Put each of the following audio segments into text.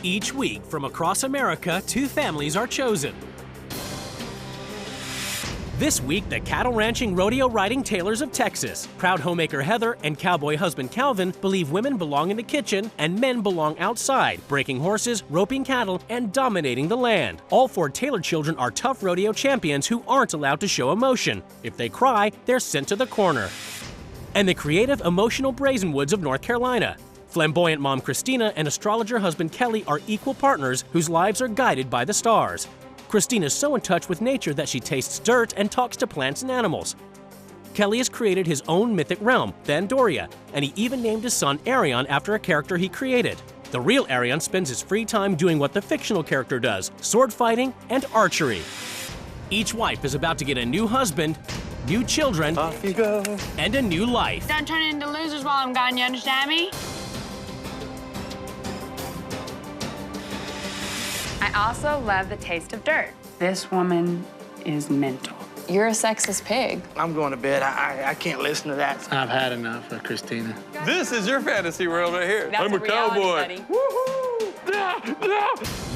Each week, from across America, 2 families are chosen. This week, the cattle ranching, rodeo riding Taylors of Texas. Proud homemaker Heather and cowboy husband Calvin believe women belong in the kitchen and men belong outside, breaking horses, roping cattle, and dominating the land. All 4 Taylor children are tough rodeo champions who aren't allowed to show emotion. If they cry, they're sent to the corner. And the creative, emotional Brazenwoods of North Carolina. Flamboyant mom Christina and astrologer husband Kelly are equal partners whose lives are guided by the stars. Christina's so in touch with nature that she tastes dirt and talks to plants and animals. Kelly has created his own mythic realm, Vandoria, and he even named his son Arion after a character he created. The real Arion spends his free time doing what the fictional character does, sword fighting and archery. Each wife is about to get a new husband, new children, off you go, and a new life. Don't turn into losers while I'm gone, you understand me? I also love the taste of dirt. This woman is mental. You're a sexist pig. I'm going to bed. I can't listen to that. I've had enough of Christina. This is your fantasy world right here. That's I'm a cowboy. Woohoo!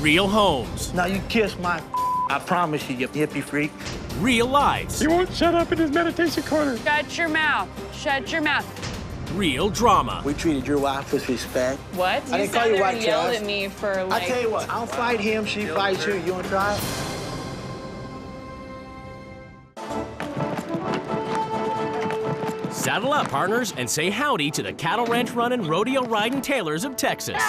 Real homes. Now you kiss my I promise you, you hippie freak. Real lives. He won't shut up in his meditation corner. Shut your mouth. Shut your mouth. Real drama. We treated your wife with respect. What? I didn't call you white, yelled Chaz. at me for like... I tell you what, I'll fight him, she fights you. You want to try it? Saddle up, partners, and say howdy to the cattle ranch running, rodeo riding Taylors of Texas.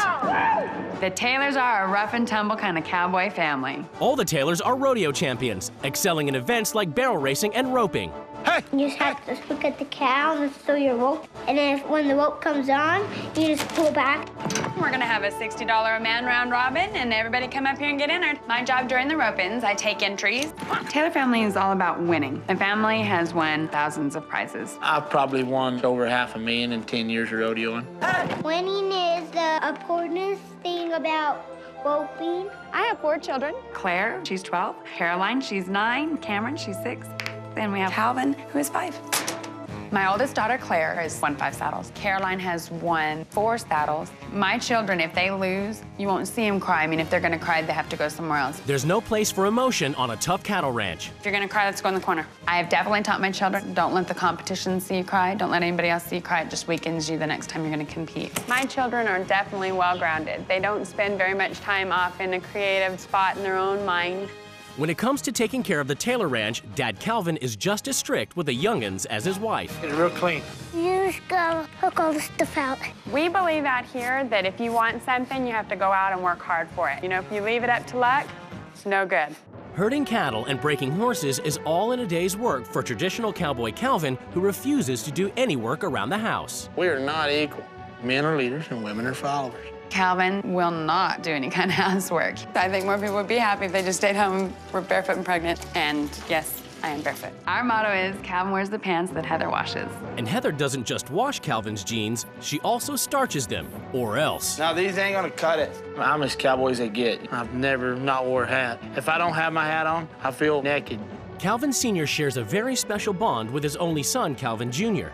The Taylors are a rough and tumble kind of cowboy family. All the Taylors are rodeo champions, excelling in events like barrel racing and roping. Hey! You just have to look at the cow and throw your rope. And then when the rope comes on, you just pull back. We're gonna have a $60 a man round robin, and everybody come up here and get entered. My job during the rope-ins, I take entries. Taylor family is all about winning. My family has won thousands of prizes. I've probably won over $500,000 in 10 years of rodeoing. Winning is the importance thing about roping. I have 4 children. Claire, she's 12. Caroline, she's 9. Cameron, she's 6. Then we have Calvin, who is 5. My oldest daughter, Claire, has won 5 saddles. Caroline has won 4 saddles. My children, if they lose, you won't see them cry. I mean, if they're gonna cry, they have to go somewhere else. There's no place for emotion on a tough cattle ranch. If you're gonna cry, let's go in the corner. I have definitely taught my children, don't let the competition see you cry. Don't let anybody else see you cry. It just weakens you the next time you're gonna compete. My children are definitely well-grounded. They don't spend very much time off in a creative spot in their own mind. When it comes to taking care of the Taylor ranch, Dad Calvin is just as strict with the young'uns as his wife. It's real clean. You just gotta hook all the stuff out. We believe out here that if you want something, you have to go out and work hard for it. You know, if you leave it up to luck, it's no good. Herding cattle and breaking horses is all in a day's work for traditional cowboy Calvin, who refuses to do any work around the house. We are not equal. Men are leaders and women are followers. Calvin will not do any kind of housework. I think more people would be happy if they just stayed home, were barefoot and pregnant. And yes, I am barefoot. Our motto is, Calvin wears the pants that Heather washes. And Heather doesn't just wash Calvin's jeans, she also starches them, or else. Now, these ain't gonna cut it. I'm as cowboy as they get. I've never not wore a hat. If I don't have my hat on, I feel naked. Calvin Sr. shares a very special bond with his only son, Calvin Jr.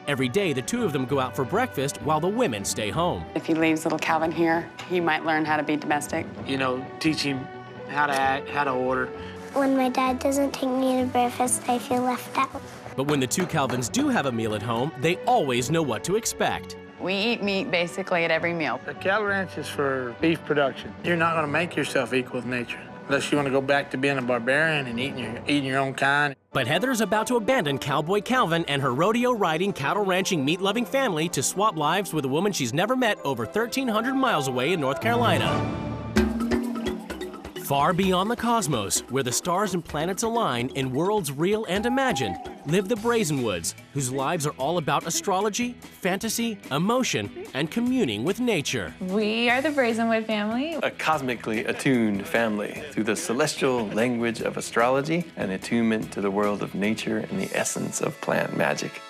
Every day, the 2 of them go out for breakfast while the women stay home. If he leaves little Calvin here, he might learn how to be domestic. You know, teach him how to act, how to order. When my dad doesn't take me to breakfast, I feel left out. But when the 2 Calvins do have a meal at home, they always know what to expect. We eat meat basically at every meal. A cattle ranch is for beef production. You're not gonna make yourself equal with nature unless you want to go back to being a barbarian and eating your own kind. But Heather's about to abandon Cowboy Calvin and her rodeo-riding, cattle-ranching, meat-loving family to swap lives with a woman she's never met over 1,300 miles away in North Carolina. Far beyond the cosmos, where the stars and planets align in worlds real and imagined, live the Brazenwoods, whose lives are all about astrology, fantasy, emotion, and communing with nature. We are the Brazenwood family. A cosmically attuned family through the celestial language of astrology and attunement to the world of nature and the essence of plant magic.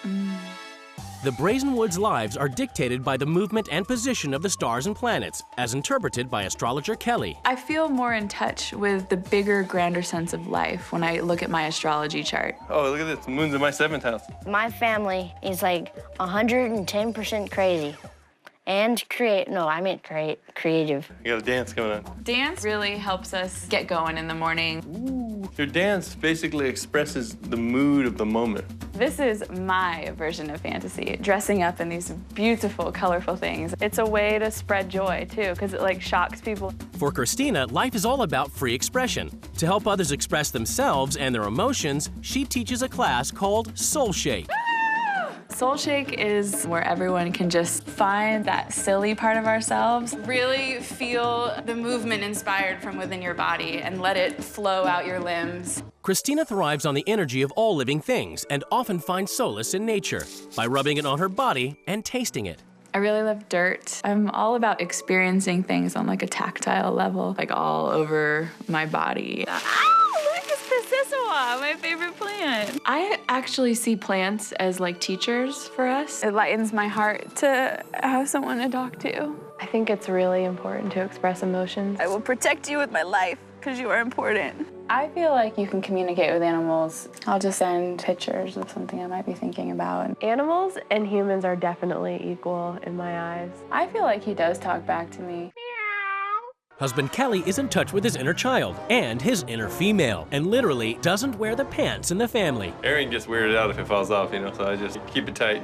The Brazenwoods' lives are dictated by the movement and position of the stars and planets, as interpreted by astrologer Kelly. I feel more in touch with the bigger, grander sense of life when I look at my astrology chart. Oh, look at this. The moon's in my 7th house. My family is like 110% crazy. And creative. You got a dance going on. Dance really helps us get going in the morning. Ooh. Your dance basically expresses the mood of the moment. This is my version of fantasy, dressing up in these beautiful, colorful things. It's a way to spread joy, too, because it, shocks people. For Christina, life is all about free expression. To help others express themselves and their emotions, she teaches a class called Soul Shake. Soul Shake is where everyone can just find that silly part of ourselves, really feel the movement inspired from within your body and let it flow out your limbs. Christina thrives on the energy of all living things and often finds solace in nature by rubbing it on her body and tasting it. I really love dirt. I'm all about experiencing things on a tactile level, all over my body. My favorite plant. I actually see plants as teachers for us. It lightens my heart to have someone to talk to. I think it's really important to express emotions. I will protect you with my life because you are important. I feel like you can communicate with animals. I'll just send pictures of something I might be thinking about. Animals and humans are definitely equal in my eyes. I feel like he does talk back to me. Husband Kelly is in touch with his inner child and his inner female and literally doesn't wear the pants in the family. Aaron gets weirded out if it falls off, so I just keep it tight,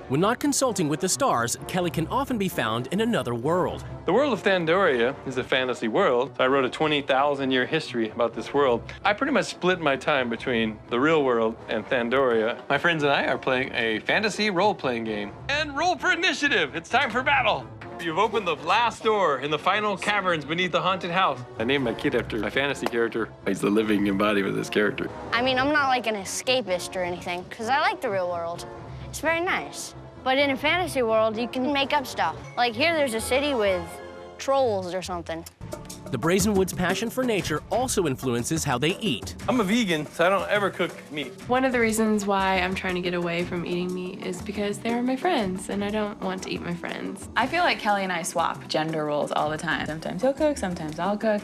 When not consulting with the stars, Kelly can often be found in another world. The world of Thandoria is a fantasy world. I wrote a 20,000-year history about this world. I pretty much split my time between the real world and Thandoria. My friends and I are playing a fantasy role-playing game. And roll for initiative! It's time for battle! You've opened the last door in the final caverns beneath the haunted house. I named my kid after my fantasy character. He's the living embodiment of this character. I mean, I'm not an escapist or anything, because I like the real world. It's very nice. But in a fantasy world, you can make up stuff. Here, there's a city with trolls or something. The Brazenwood's passion for nature also influences how they eat. I'm a vegan, so I don't ever cook meat. One of the reasons why I'm trying to get away from eating meat is because they're my friends, and I don't want to eat my friends. I feel like Kelly and I swap gender roles all the time. Sometimes he'll cook, sometimes I'll cook.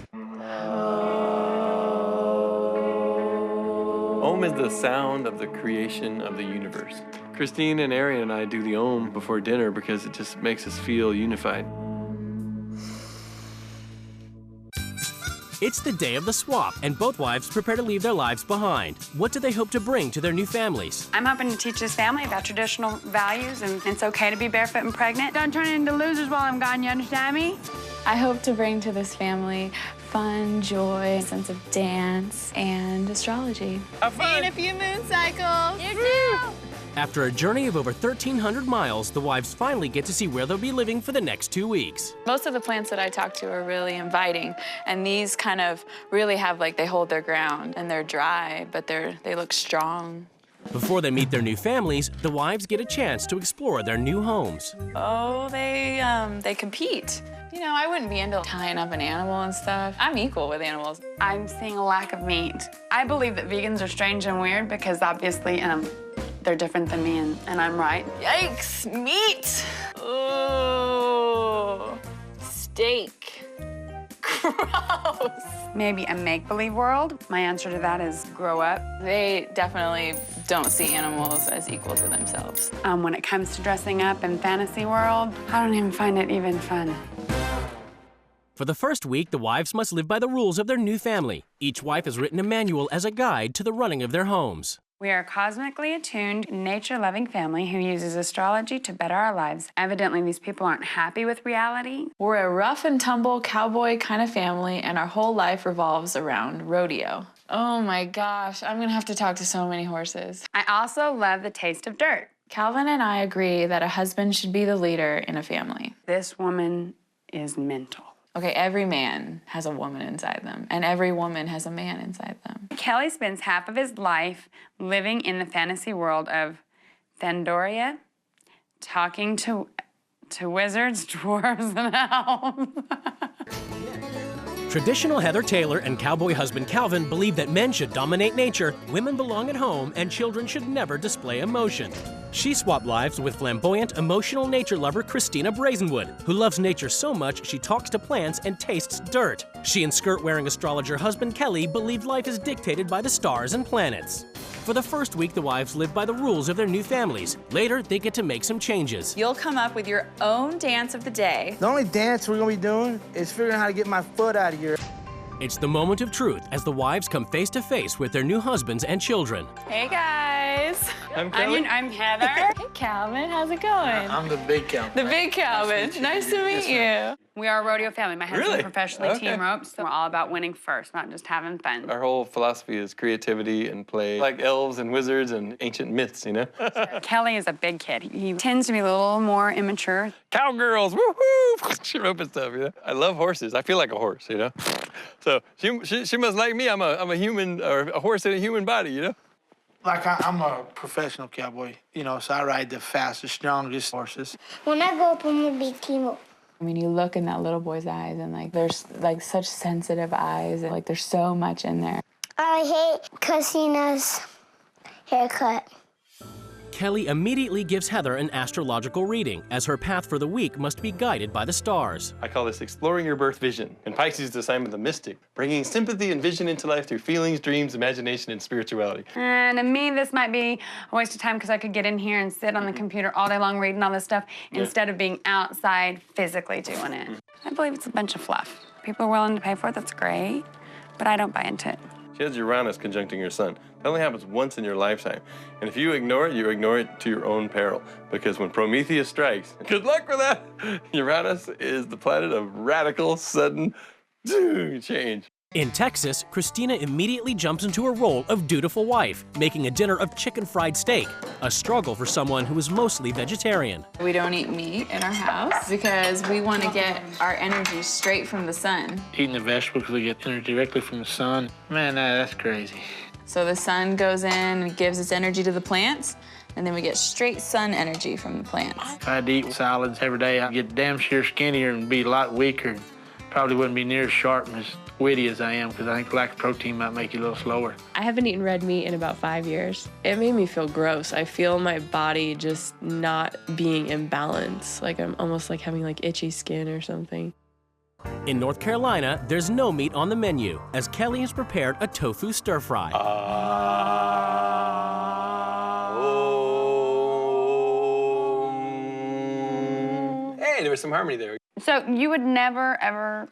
Om is the sound of the creation of the universe. Christine and Arian and I do the Om before dinner because it just makes us feel unified. It's the day of the swap, and both wives prepare to leave their lives behind. What do they hope to bring to their new families? I'm hoping to teach this family about traditional values, and it's okay to be barefoot and pregnant. Don't turn into losers while I'm gone, you understand me? I hope to bring to this family fun, joy, a sense of dance, and astrology. See you in a few moon cycles. You too. After a journey of over 1,300 miles, the wives finally get to see where they'll be living for the next 2 weeks. Most of the plants that I talk to are really inviting, and these kind of really have they hold their ground, and they're dry, but they look strong. Before they meet their new families, the wives get a chance to explore their new homes. Oh, they compete. I wouldn't be into tying up an animal and stuff. I'm equal with animals. I'm seeing a lack of meat. I believe that vegans are strange and weird because obviously they're different than me, and I'm right. Yikes, meat. Oh, steak. Gross. Maybe a make-believe world? My answer to that is grow up. They definitely don't see animals as equal to themselves. When it comes to dressing up in fantasy world, I don't even find it even fun. For the first week, the wives must live by the rules of their new family. Each wife has written a manual as a guide to the running of their homes. We are a cosmically attuned, nature-loving family who uses astrology to better our lives. Evidently, these people aren't happy with reality. We're a rough and tumble cowboy kind of family, and our whole life revolves around rodeo. Oh my gosh, I'm gonna have to talk to so many horses. I also love the taste of dirt. Calvin and I agree that a husband should be the leader in a family. This woman is mental. Okay, every man has a woman inside them, and every woman has a man inside them. Kelly spends half of his life living in the fantasy world of Thandoria, talking to wizards, dwarves, and elves. Traditional Heather Taylor and cowboy husband Calvin believe that men should dominate nature, women belong at home, and children should never display emotion. She swapped lives with flamboyant, emotional nature lover Christina Brazenwood, who loves nature so much she talks to plants and tastes dirt. She and skirt-wearing astrologer husband Kelly believe life is dictated by the stars and planets. For the first week, the wives live by the rules of their new families. Later, they get to make some changes. You'll come up with your own dance of the day. The only dance we're gonna be doing is figuring out how to get my foot out of here. It's the moment of truth as the wives come face to face with their new husbands and children. Hey, guys. I'm Kelly. I'm Heather. Hey, Calvin. How's it going? I'm the big Calvin. The big Calvin. Nice to meet you. We are a rodeo family. My husband Really? professionally Okay. team ropes. So we're all about winning first, not just having fun. Our whole philosophy is creativity and play, like elves and wizards and ancient myths, you know? Kelly is a big kid. He tends to be a little more immature. Cowgirls, woohoo! Rope and stuff, you know? I love horses. I feel like a horse, you know? So she must like me. I'm a human, or a horse in a human body, you know? Like, I'm a professional cowboy, you know, so I ride the fastest, strongest horses. When I grow up, I'm gonna be team up. I mean, you look in that little boy's eyes, and like, there's like such sensitive eyes, and like, there's so much in there. I hate Christina's haircut. Kelly immediately gives Heather an astrological reading, as her path for the week must be guided by the stars. I call this exploring your birth vision. And Pisces is the sign of the mystic, bringing sympathy and vision into life through feelings, dreams, imagination, and spirituality. And to me, this might be a waste of time because I could get in here and sit on the computer all day long reading all this stuff instead of being outside physically doing it. I believe it's a bunch of fluff. People are willing to pay for it, that's great, but I don't buy into it. She has Uranus conjuncting your sun. That only happens once in your lifetime. And if you ignore it to your own peril. Because when Prometheus strikes, good luck with that! Uranus is the planet of radical, sudden change. In Texas, Christina immediately jumps into a role of dutiful wife, making a dinner of chicken fried steak, a struggle for someone who is mostly vegetarian. We don't eat meat in our house because we want to get our energy straight from the sun. Eating the vegetables, we get energy directly from the sun. Man, that's crazy. So the sun goes in and gives its energy to the plants, and then we get straight sun energy from the plants. If I had to eat salads every day, I'd get damn sure skinnier and be a lot weaker. Probably wouldn't be near as sharp and as witty as I am, because I think lack of protein might make you a little slower. I haven't eaten red meat in about 5 years. It made me feel gross. I feel my body just not being in balance. Like I'm almost like having like itchy skin or something. In North Carolina, there's no meat on the menu, as Kelly has prepared a tofu stir-fry. Hey, there was some harmony there. So you would never, ever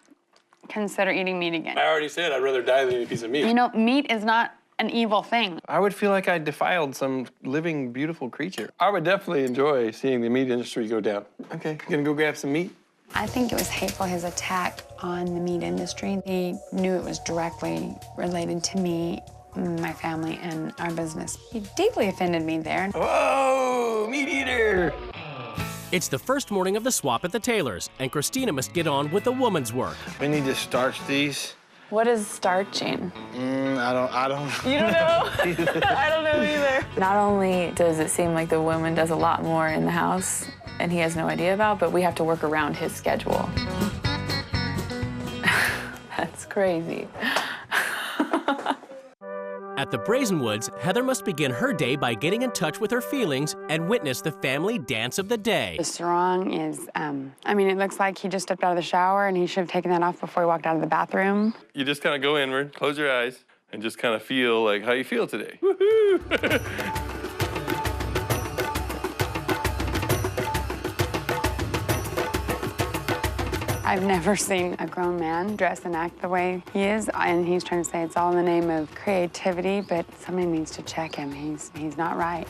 consider eating meat again? I already said I'd rather die than eat a piece of meat. You know, meat is not an evil thing. I would feel like I defiled some living, beautiful creature. I would definitely enjoy seeing the meat industry go down. Okay, gonna go grab some meat? I think it was hateful, his attack on the meat industry. He knew it was directly related to me, my family, and our business. He deeply offended me there. Whoa, meat eater! It's the first morning of the swap at the tailor's, and Christina must get on with the woman's work. We need to starch these. What is starching? I don't. You don't know? I don't know either. Not only does it seem like the woman does a lot more in the house and he has no idea about, but we have to work around his schedule. That's crazy. At the Brazenwoods, Heather must begin her day by getting in touch with her feelings and witness the family dance of the day. The sarong is, I mean, it looks like he just stepped out of the shower and he should have taken that off before he walked out of the bathroom. You just kind of go inward, close your eyes, and just kind of feel like how you feel today. Woohoo! I've never seen a grown man dress and act the way he is, and he's trying to say it's all in the name of creativity, but somebody needs to check him. He's not right.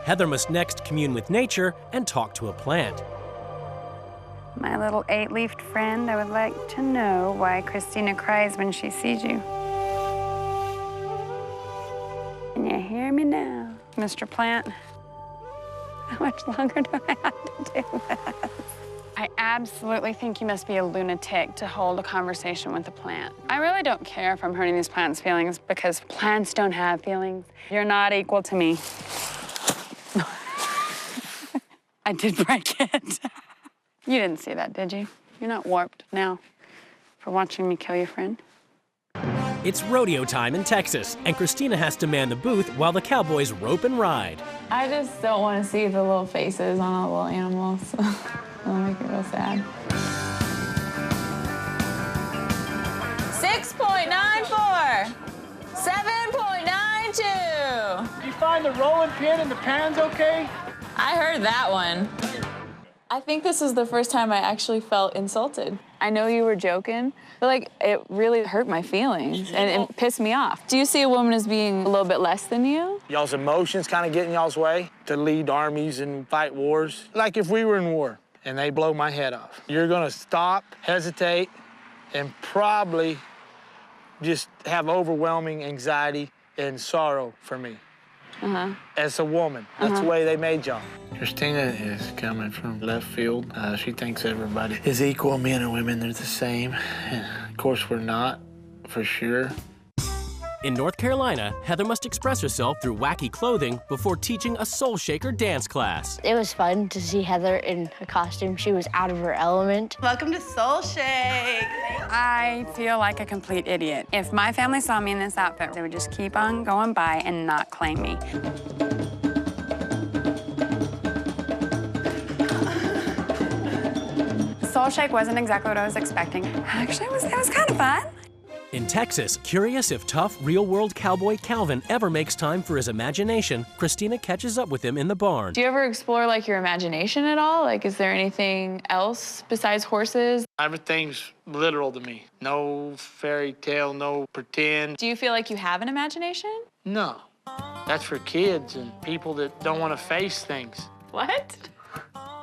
Heather must next commune with nature and talk to a plant. My little 8-leafed friend, I would like to know why Christina cries when she sees you. Can you hear me now, Mr. Plant? How much longer do I have to do this? I absolutely think you must be a lunatic to hold a conversation with a plant. I really don't care if I'm hurting these plants' feelings because plants don't have feelings. You're not equal to me. I did break it. You didn't see that, did you? You're not warped now for watching me kill your friend. It's rodeo time in Texas, and Christina has to man the booth while the cowboys rope and ride. I just don't want to see the little faces on all the little animals. It'll make me real sad. 6.9. 7.92. Did you find the rolling pin and the pans okay? I heard that one. I think this is the first time I actually felt insulted. I know you were joking, but like it really hurt my feelings and it pissed me off. Do you see a woman as being a little bit less than you? Y'all's emotions kind of get in y'all's way to lead armies and fight wars. Like if we were in war and they blow my head off, you're gonna stop, hesitate, and probably just have overwhelming anxiety and sorrow for me. As a woman, that's the way they made y'all. Christina is coming from left field. She thinks everybody is equal, men and women, they're the same. And of course, we're not, for sure. In North Carolina, Heather must express herself through wacky clothing before teaching a soul shaker dance class. It was fun to see Heather in a costume. She was out of her element. Welcome to Soul Shake. I feel like a complete idiot. If my family saw me in this outfit, they would just keep on going by and not claim me. Soul Shake wasn't exactly what I was expecting. Actually, it was kind of fun. In Texas, curious if tough, real-world cowboy Calvin ever makes time for his imagination, Christina catches up with him in the barn. Do you ever explore like your imagination at all? Like, is there anything else besides horses? Everything's literal to me. No fairy tale, no pretend. Do you feel like you have an imagination? No. That's for kids and people that don't want to face things. What?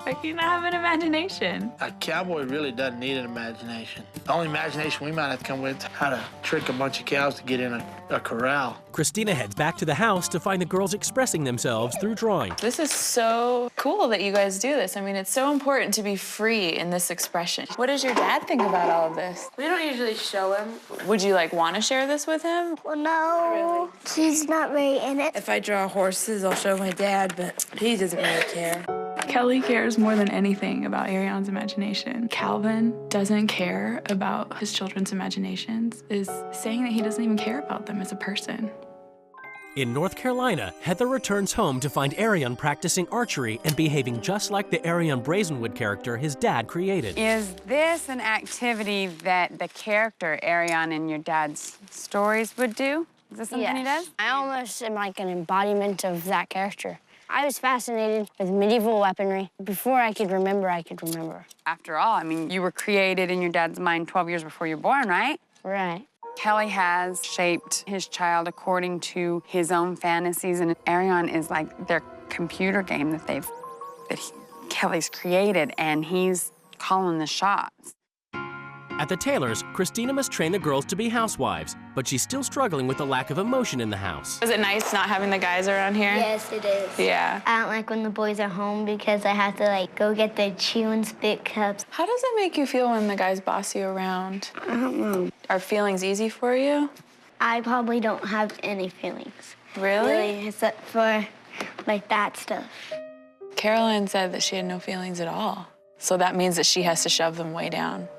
Like you not have an imagination? A cowboy really doesn't need an imagination. The only imagination we might have to come with is how to trick a bunch of cows to get in a corral. Christina heads back to the house to find the girls expressing themselves through drawing. This is so cool that you guys do this. I mean, it's so important to be free in this expression. What does your dad think about all of this? We don't usually show him. Would you like want to share this with him? Well, no, she's not very in it. If I draw horses, I'll show my dad, but he doesn't really care. Kelly cares more than anything about Ariane's imagination. Calvin doesn't care about his children's imaginations, is saying that he doesn't even care about them as a person. In North Carolina, Heather returns home to find Ariane practicing archery and behaving just like the Ariane Brazenwood character his dad created. Is this an activity that the character Ariane in your dad's stories would do? Is this something he does? I almost am like an embodiment of that character. I was fascinated with medieval weaponry. Before I could remember, I could remember. After all, I mean, you were created in your dad's mind 12 years before you were born, right? Right. Kelly has shaped his child according to his own fantasies, and Ariane is like their computer game that Kelly's created, and he's calling the shots. At the Taylors, Christina must train the girls to be housewives, but she's still struggling with the lack of emotion in the house. Is it nice not having the guys around here? Yes, it is. Yeah. I don't like when the boys are home because I have to like go get the chew and spit cups. How does it make you feel when the guys boss you around? I don't know. Are feelings easy for you? I probably don't have any feelings. Really? Except for like that stuff. Caroline said that she had no feelings at all. So that means that she has to shove them way down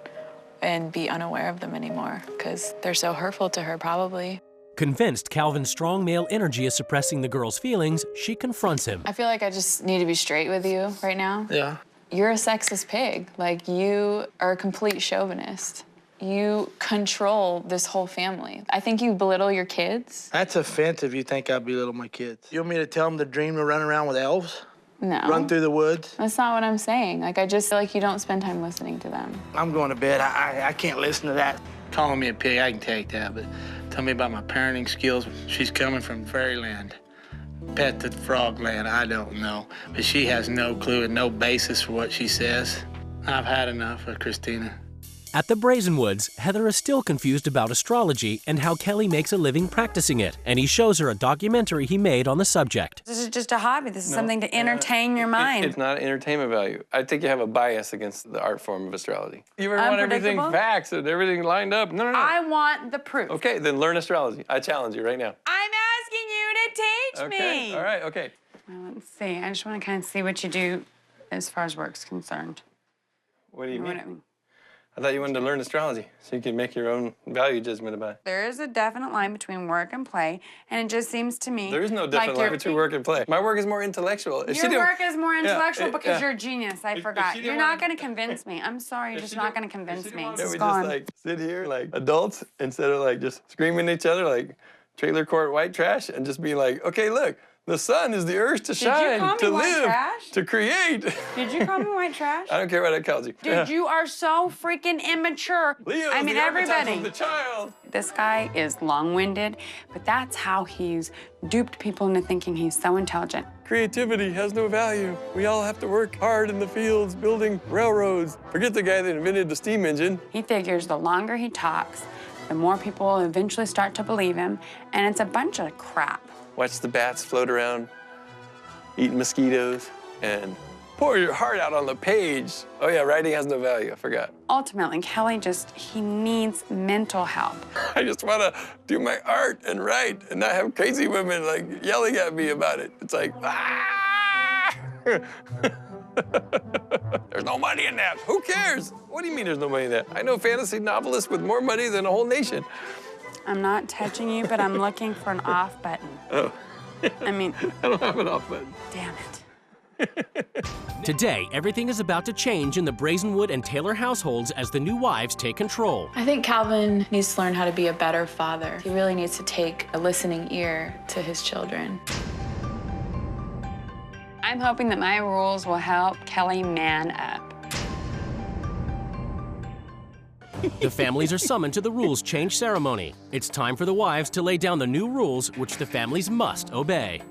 and be unaware of them anymore because they're so hurtful to her, probably. Convinced Calvin's strong male energy is suppressing the girl's feelings, she confronts him. I feel like I just need to be straight with you right now. Yeah. You're a sexist pig. Like, you are a complete chauvinist. You control this whole family. I think you belittle your kids. That's offensive, you think I belittle my kids. You want me to tell them to dream to run around with elves? No. Run through the woods? That's not what I'm saying. Like, I just feel like you don't spend time listening to them. I'm going to bed. I can't listen to that. Calling me a pig, I can take that, but tell me about my parenting skills. She's coming from fairyland. Pet the frogland, I don't know. But she has no clue and no basis for what she says. I've had enough of Christina. At the Brazenwoods, Heather is still confused about astrology and how Kelly makes a living practicing it, and he shows her a documentary he made on the subject. This is just a hobby. This is something to entertain your mind. It's not entertainment value. I think you have a bias against the art form of astrology. You ever want everything facts and everything lined up? No. I want the proof. Okay, then learn astrology. I challenge you right now. I'm asking you to teach me. All right, okay. Well, let's see. I just want to kind of see what you do as far as work's concerned. What do you mean? I thought you wanted to learn astrology so you could make your own value judgment about it. There is a definite line between work and play, and it just seems to me There is no definite line between work and play. My work is more intellectual. Your work is more intellectual because you're a genius. I If forgot. she You're didn't not want- going to convince me. I'm sorry, you're just not going to convince me. Can It's we gone. just like sit here like adults instead of like just screaming at each other like trailer court white trash and just be like, okay, look, the sun is the earth to shine, call me to white live, trash? to create. Did you call me white trash? I don't care what I called you. Dude, you are so freaking immature. Leo, I mean, the archetype everybody. of the child. This guy is long-winded, but that's how he's duped people into thinking he's so intelligent. Creativity has no value. We all have to work hard in the fields, building railroads. Forget the guy that invented the steam engine. He figures the longer he talks, the more people will eventually start to believe him, and it's a bunch of crap. Watch the bats float around, eat mosquitoes, and pour your heart out on the page. Oh yeah, writing has no value, I forgot. Ultimately, Kelly he needs mental help. I just wanna do my art and write and not have crazy women like yelling at me about it. It's like, ah! There's no money in that. Who cares? What do you mean there's no money in that? I know fantasy novelists with more money than a whole nation. I'm not touching you, but I'm looking for an off button. Oh. I mean, I don't have an off button. damn it. Today, everything is about to change in the Brazenwood and Taylor households as the new wives take control. I think Calvin needs to learn how to be a better father. He really needs to take a listening ear to his children. I'm hoping that my rules will help Kelly man up. The families are summoned to the rules change ceremony. It's time for the wives to lay down the new rules which the families must obey.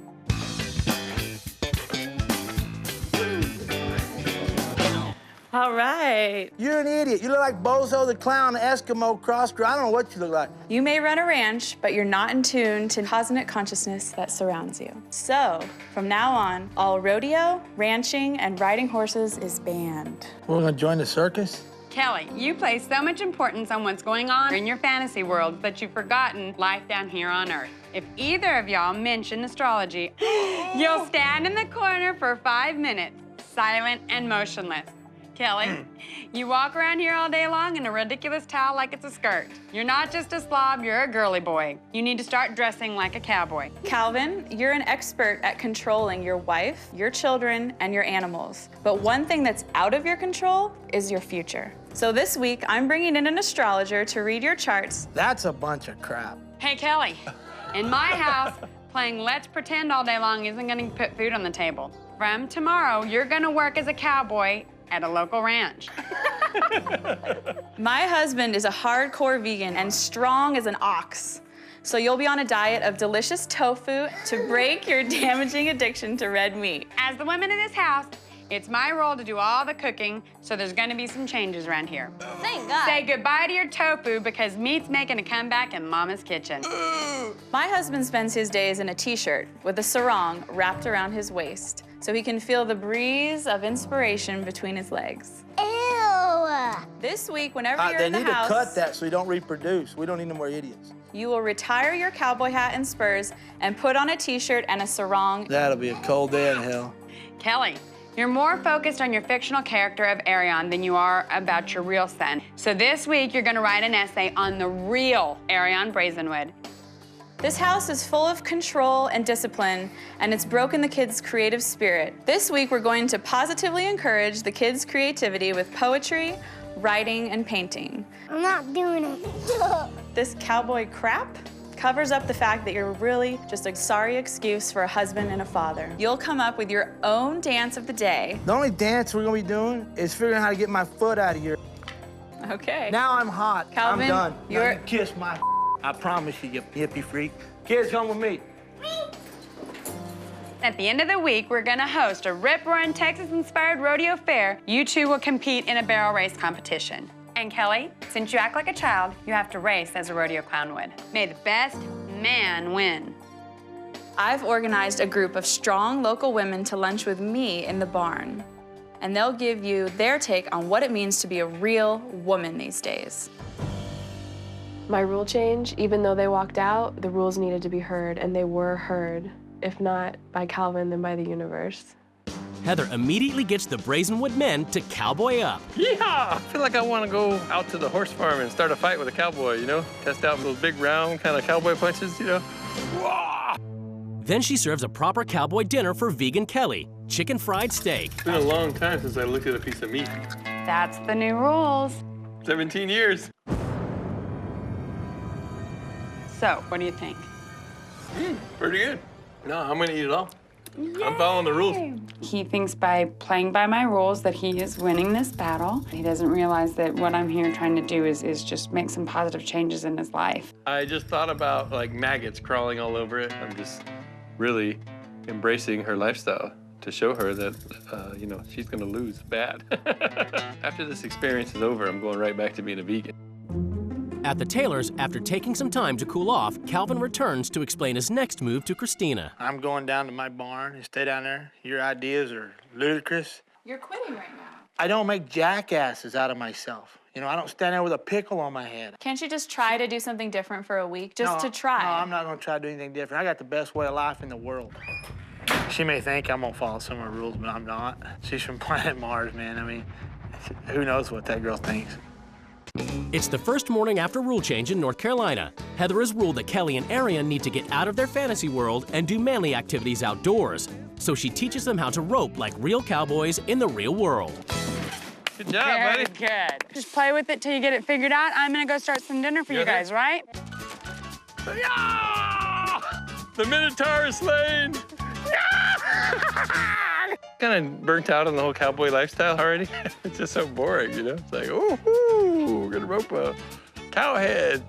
All right. You're an idiot. You look like Bozo the Clown, the Eskimo cross-dressed. I don't know what you look like. You may run a ranch, but you're not in tune to cosmic consciousness that surrounds you. So, from now on, all rodeo, ranching, and riding horses is banned. We're gonna join the circus? Kelly, you place so much importance on what's going on in your fantasy world that you've forgotten life down here on Earth. If either of y'all mention astrology, you'll stand in the corner for 5 minutes, silent and motionless. Kelly, you walk around here all day long in a ridiculous towel like it's a skirt. You're not just a slob, you're a girly boy. You need to start dressing like a cowboy. Calvin, you're an expert at controlling your wife, your children, and your animals. But one thing that's out of your control is your future. So this week, I'm bringing in an astrologer to read your charts. That's a bunch of crap. Hey, Kelly, in my house, playing Let's Pretend all day long isn't gonna put food on the table. From tomorrow, you're gonna work as a cowboy at a local ranch. My husband is a hardcore vegan and strong as an ox. So you'll be on a diet of delicious tofu to break your damaging addiction to red meat. As the women in this house, it's my role to do all the cooking, so there's gonna be some changes around here. Thank God. Say goodbye to your tofu because meat's making a comeback in Mama's kitchen. My husband spends his days in a t-shirt with a sarong wrapped around his waist so he can feel the breeze of inspiration between his legs. Ew. This week, whenever you're They in the need house, to cut that so we don't reproduce. We don't need no more idiots. you will retire your cowboy hat and spurs and put on a t-shirt and a sarong. That'll be a cold day in hell. Kelly, you're more focused on your fictional character of Arion than you are about your real son. So this week, you're gonna write an essay on the real Arion Brazenwood. This house is full of control and discipline, and it's broken the kids' creative spirit. This week, we're going to positively encourage the kids' creativity with poetry, writing, and painting. I'm not doing it. This cowboy crap covers up the fact that you're really just a sorry excuse for a husband and a father. You'll come up with your own dance of the day. The only dance we're gonna be doing is figuring out how to get my foot out of here. Okay. Now I'm hot. Calvin, I'm done. Now you're- you kiss my I promise you, you hippie freak. Kids, come with me. At the end of the week, we're gonna host a rip-roaring Texas-inspired rodeo fair. You two will compete in a barrel race competition. And Kelly, since you act like a child, you have to race as a rodeo clown would. May the best man win. I've organized a group of strong local women to lunch with me in the barn. And they'll give you their take on what it means to be a real woman these days. My rule change, even though they walked out, the rules needed to be heard, and they were heard. If not by Calvin, then by the universe. Heather immediately gets the Brazenwood men to cowboy up. Yeehaw! I feel like I want to go out to the horse farm and start a fight with a cowboy, you know? Test out those big round kind of cowboy punches, you know? Wah! Then she serves a proper cowboy dinner for vegan Kelly, chicken fried steak. It's been a long time since I looked at a piece of meat. That's the new rules. 17 years. So, what do you think? Pretty good. No, I'm gonna eat it all. Yay! I'm following the rules. He thinks by playing by my rules that he is winning this battle. He doesn't realize that what I'm here trying to do is just make some positive changes in his life. I just thought about like maggots crawling all over it. I'm just really embracing her lifestyle to show her that, you know, she's gonna lose bad. After this experience is over, I'm going right back to being a vegan. At the Taylors, after taking some time to cool off, Calvin returns to explain his next move to Christina. I'm going down to my barn and stay down there. Your ideas are ludicrous. You're quitting right now. I don't make jackasses out of myself. You know, I don't stand there with a pickle on my head. Can't you just try to do something different for a week, just to try? No, I'm not gonna try to do anything different. I got the best way of life in the world. She may think I'm gonna follow some of her rules, but I'm not. She's from planet Mars, man. I mean, who knows what that girl thinks. It's the first morning after rule change in North Carolina. Heather has ruled that Kelly and Arian need to get out of their fantasy world and do manly activities outdoors. So she teaches them how to rope like real cowboys in the real world. Good job, buddy. Good. Just play with it till you get it figured out. I'm gonna go start some dinner for you guys, right? Yeah! The Minotaur is slain! Kind of burnt out on the whole cowboy lifestyle already. It's just so boring, you know? It's like, ooh, we're gonna rope a cow head.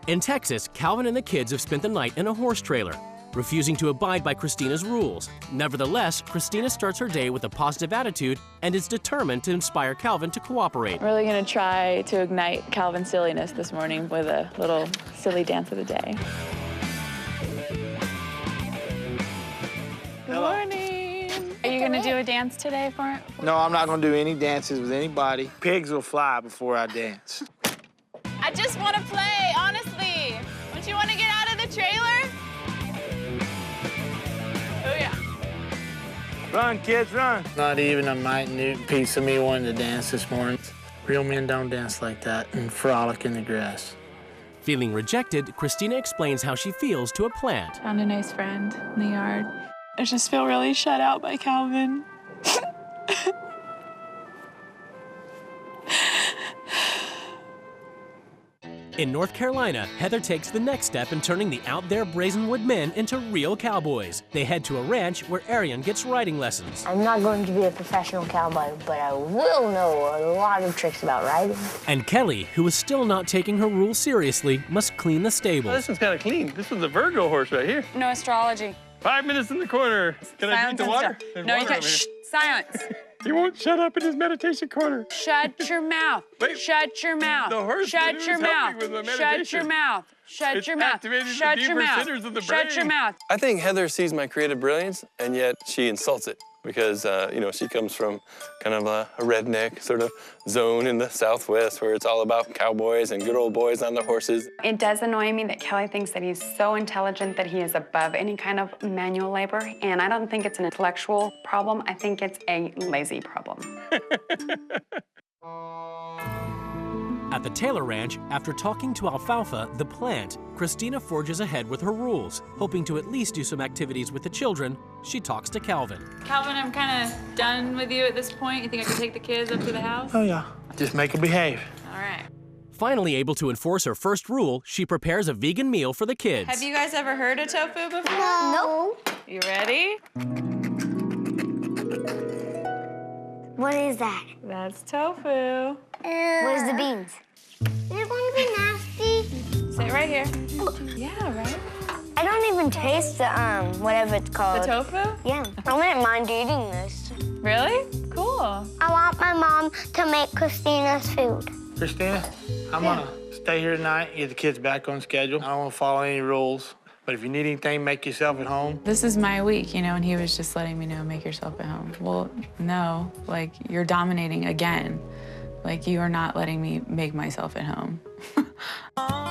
In Texas, Calvin and the kids have spent the night in a horse trailer, refusing to abide by Christina's rules. Nevertheless, Christina starts her day with a positive attitude and is determined to inspire Calvin to cooperate. I'm really gonna try to ignite Calvin's silliness this morning with a little silly dance of the day. Good morning. Are you gonna do a dance today for it? No, I'm not gonna do any dances with anybody. Pigs will fly before I dance. I just wanna play, honestly. Don't you wanna get out of the trailer? Oh, yeah. Run, kids, run. Not even a minute piece of me wanted to dance this morning. Real men don't dance like that and frolic in the grass. Feeling rejected, Christina explains how she feels to a plant. Found a nice friend in the yard. I just feel really shut out by Calvin. In North Carolina, Heather takes the next step in turning the out there Brazenwood men into real cowboys. They head to a ranch where Arian gets riding lessons. I'm not going to be a professional cowboy, but I will know a lot of tricks about riding. And Kelly, who is still not taking her rules seriously, must clean the Oh, stables. this one's kind of clean. This one's a Virgo horse right here. No astrology. 5 minutes in the corner. Can I drink the water? There's No, you water can't. over here. Shh, silence. He won't shut up in his meditation corner. Shut your mouth. Wait. Shut your mouth. The horse Shut is your mouth. helping with my Shut your meditation. mouth. Shut It's your mouth. activating the Shut your deeper mouth. centers of the Shut your brain. mouth. I think Heather sees my creative brilliance, and yet she insults it because, you know, she comes from kind of a redneck sort of zone in the Southwest where it's all about cowboys and good old boys on their horses. It does annoy me that Kelly thinks that he's so intelligent that he is above any kind of manual labor, and I don't think it's an intellectual problem. I think it's a lazy problem. At the Taylor Ranch, after talking to Alfalfa, the plant, Christina forges ahead with her rules. Hoping to at least do some activities with the children, she talks to Calvin. Calvin, I'm kind of done with you at this point. You think I can take the kids up to the house? Oh, yeah. Just make them behave. All right. Finally able to enforce her first rule, she prepares a vegan meal for the kids. Have you guys ever heard of tofu before? No. You ready? What is that? That's tofu. What is the beans? They're going to be nasty. Sit right here. Yeah, right? I don't even taste the, whatever it's called. The tofu? Yeah. I wouldn't mind eating this. Really? Cool. I want my mom to make Christina's food. Christina, I'm gonna stay here tonight and get the kids back on schedule. I don't wanna follow any rules, but if you need anything, make yourself at home. This is my week, you know, and he was just letting me know, make yourself at home. Well, no, like, you're dominating again. Like, you are not letting me make myself at home.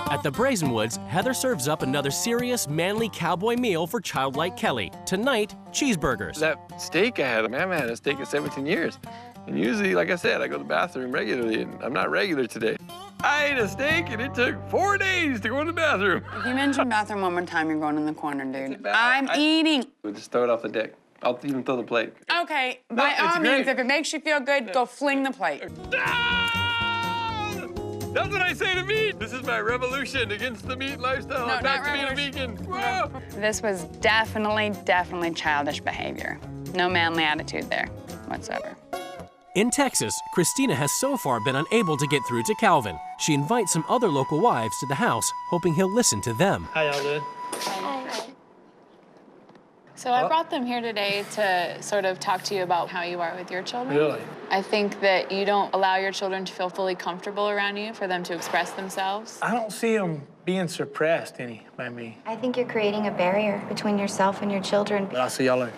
At the Brazenwoods, Heather serves up another serious, manly cowboy meal for childlike Kelly. Tonight, cheeseburgers. That steak I had, man, I haven't had a steak in 17 years. And usually, like I said, I go to the bathroom regularly, and I'm not regular today. I ate a steak, and it took 4 days to go in the bathroom. If you mention bathroom one more time, you're going in the corner, dude. I'm eating. We'll just throw it off the deck. I'll even throw the plate. Okay, by all means, if it makes you feel good, go fling the plate. Ah! That's what I say to meat. This is my revolution against the meat lifestyle. No, I'm back not to being a vegan. Whoa! This was definitely childish behavior. No manly attitude there whatsoever. In Texas, Christina has so far been unable to get through to Calvin. She invites some other local wives to the house, hoping he'll listen to them. How y'all doing? So I brought them here today to sort of talk to you about how you are with your children. Really? I think that you don't allow your children to feel fully comfortable around you, for them to express themselves. I don't see them being suppressed any by me. I think you're creating a barrier between yourself and your children. But I'll see y'all later.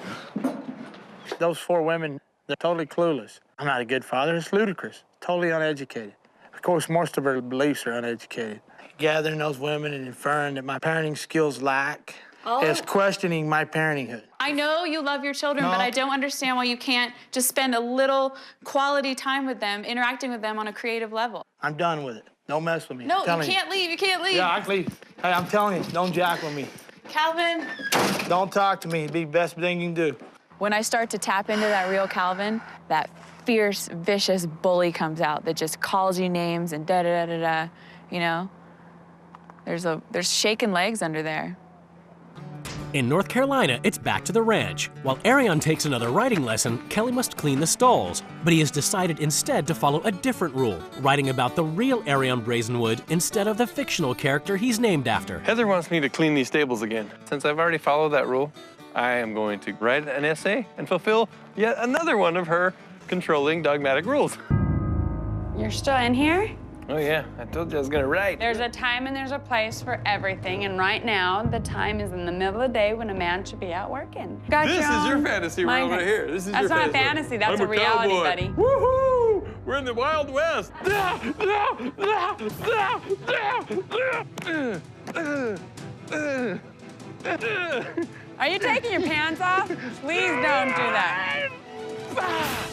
Those 4 women, they're totally clueless. I'm not a good father. It's ludicrous. Totally uneducated. Of course, most of her beliefs are uneducated. Gathering those women and inferring that my parenting skills lack is questioning my parenthood. I know you love your children, but I don't understand why you can't just spend a little quality time with them, interacting with them on a creative level. I'm done with it. Don't mess with me. No, you can't leave. You can't leave. Yeah, I can leave. Hey, I'm telling you, don't jack with me. Calvin. Don't talk to me. It'd be the best thing you can do. When I start to tap into that real Calvin, that fierce, vicious bully comes out that just calls you names and da-da-da-da-da, you know? There's shaking legs under there. In North Carolina, it's back to the ranch. While Arion takes another writing lesson, Kelly must clean the stalls. But he has decided instead to follow a different rule, writing about the real Arion Brazenwood instead of the fictional character he's named after. Heather wants me to clean these stables again. Since I've already followed that rule, I am going to write an essay and fulfill yet another one of her controlling dogmatic rules. You're still in here? Oh yeah, I told you I was gonna write. There's a time and there's a place for everything, and right now, the time is in the middle of the day when a man should be out working. This is your fantasy world right here. This is That's your not fantasy, that's a reality, cowboy. buddy. Woohoo! We're in the Wild West. Are you taking your pants off? Please don't do that.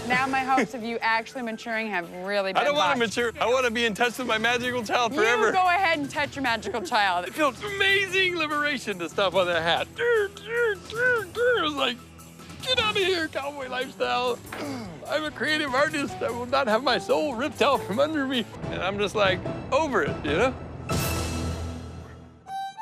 Now my hopes of you actually maturing have really been I don't want to botched. mature. I want to be in touch with my magical child forever. You go ahead and touch your magical child. It felt amazing liberation to stop on that hat. It was like, get out of here, cowboy lifestyle. I'm a creative artist. I will not have my soul ripped out from under me. And I'm just like, over it, you know?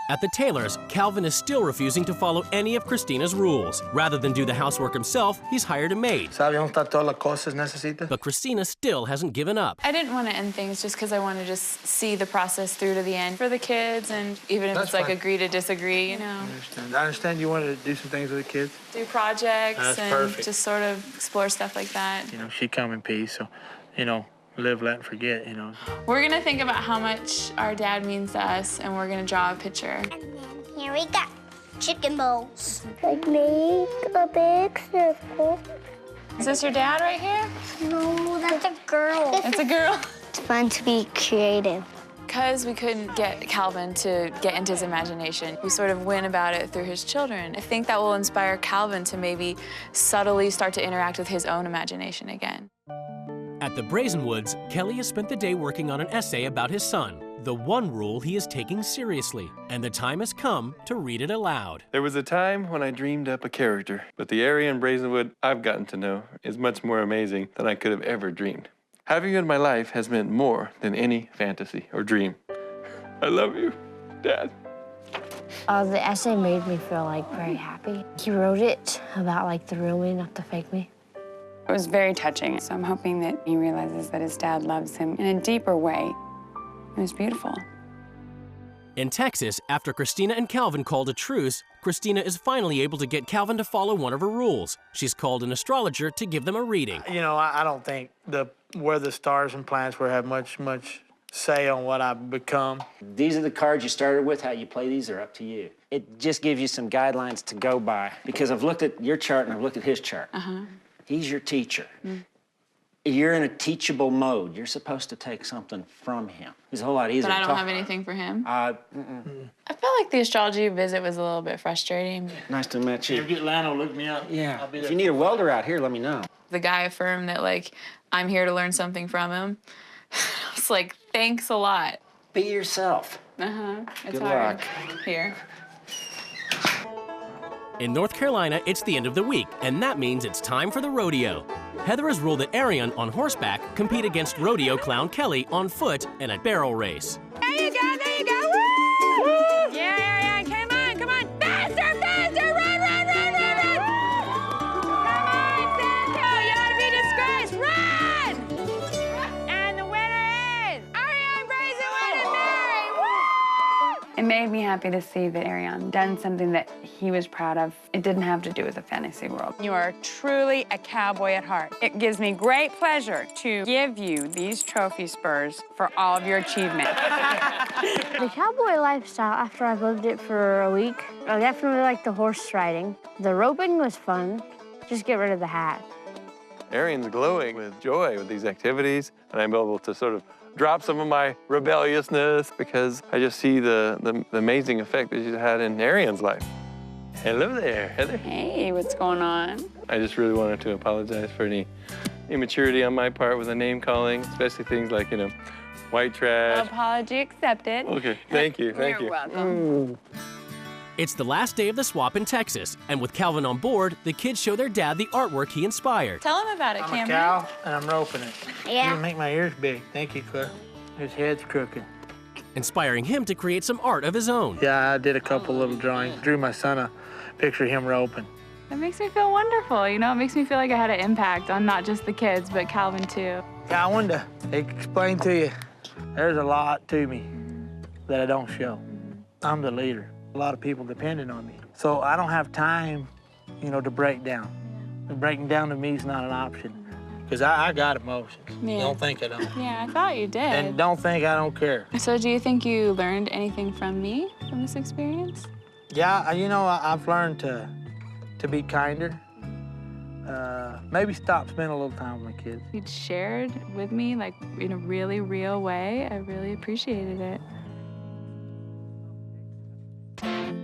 At the Taylors, Calvin is still refusing to follow any of Christina's rules. Rather than do the housework himself, he's hired a maid. ¿Sabe dónde está todas las cosas necesitas? But Christina still hasn't given up. I didn't want to end things just because I want to just see the process through to the end for the kids, and even if That's it's like fine. agree to disagree, you know. I understand you wanted to do some things with the kids. Do projects That's and perfect. just sort of explore stuff like that. You know, she come in peace, so, you know, live, let, and forget, you know. We're gonna think about how much our dad means to us, and we're gonna draw a picture. Here we go. Chicken bowls. Like make a big circle. Is this your dad right here? No, that's a girl. It's a girl. It's fun to be creative. Because we couldn't get Calvin to get into his imagination, we sort of went about it through his children. I think that will inspire Calvin to maybe subtly start to interact with his own imagination again. At the Brazenwoods, Kelly has spent the day working on an essay about his son, the one rule he is taking seriously, and the time has come to read it aloud. There was a time when I dreamed up a character, but the Arion Brazenwood I've gotten to know is much more amazing than I could have ever dreamed. Having you in my life has meant more than any fantasy or dream. I love you, Dad. The essay made me feel like very happy. He wrote it about like the real me, not the fake me. It was very touching, so I'm hoping that he realizes that his dad loves him in a deeper way. It was beautiful. In Texas, after Christina and Calvin called a truce, Christina is finally able to get Calvin to follow one of her rules. She's called an astrologer to give them a reading. You know, I don't think where the stars and planets will have much say on what I become. These are the cards you started with. How you play these are up to you. It just gives you some guidelines to go by, because I've looked at your chart and I've looked at his chart. He's your teacher. You're in a teachable mode. You're supposed to take something from him. It's a whole lot easier But to I don't talk. have anything for him? Mm-mm. I felt like the astrology visit was a little bit frustrating. Nice to meet you. You get Lano, look me up. Yeah. I'll be If there. you need a welder out here, let me know. The guy affirmed that, like, I'm here to learn something from him. I was like, thanks a lot. Be yourself. It's Good hard. luck. Here. In North Carolina, it's the end of the week, and that means it's time for the rodeo. Heather has ruled that Arion on horseback compete against rodeo clown Kelly on foot in a barrel race. There you go, there you go. Woo! Yeah, come on. Faster, run. Come on, Santo, you ought to be disgraced. Run! And the winner is Arion Brazen winning Mary. Woo! It made me happy to see that Arion done something that he was proud of. It didn't have to do with the fantasy world. You are truly a cowboy at heart. It gives me great pleasure to give you these trophy spurs for all of your achievement. The cowboy lifestyle, after I've lived it for a week, I definitely like the horse riding. The roping was fun. Just get rid of the hat. Arion's glowing with joy with these activities, and I'm able to sort of drop some of my rebelliousness because I just see the amazing effect that she's had in Arion's life. Hello there, Heather. Hey, what's going on? I just really wanted to apologize for any immaturity on my part with the name calling, especially things like, you know, white trash. Apology accepted. Okay, thank you. You're welcome. It's the last day of the swap in Texas, and with Calvin on board, the kids show their dad the artwork he inspired. Tell him about it, I'm Cameron. a cow, and I'm roping it. Yeah. You make my ears big. Thank you, Claire. His head's crooked. Inspiring him to create some art of his own. Yeah, I did a couple little drawings. Drew my son a picture of him roping. That makes me feel wonderful. You know, it makes me feel like I had an impact on not just the kids, but Calvin too. Yeah, I wanted to explain to you, there's a lot to me that I don't show. I'm the leader. A lot of people depending on me. So I don't have time, you know, to break down. And breaking down to me is not an option. Because I got emotions. Yeah. Don't think I don't. Yeah, I thought you did. And don't think I don't care. So do you think you learned anything from me, from this experience? Yeah, you know, I've learned to be kinder. Maybe stop spending a little time with my kids. You'd shared with me, like, in a really real way. I really appreciated it.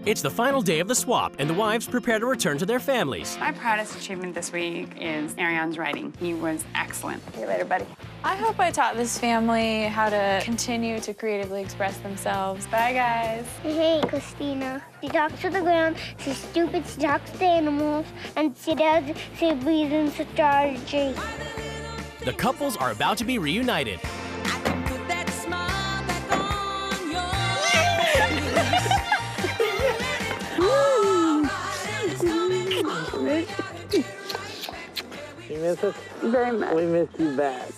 It's the final day of the swap, and the wives prepare to return to their families. My proudest achievement this week is Arion's writing. He was excellent. See you later, buddy. I hope I taught this family how to continue to creatively express themselves. Bye, guys. I hate Christina. She talks to the ground, she's stupid, she talks to animals, and she does, she believes in strategy. The couples are about to be reunited. You miss us? Very much. We miss you bad.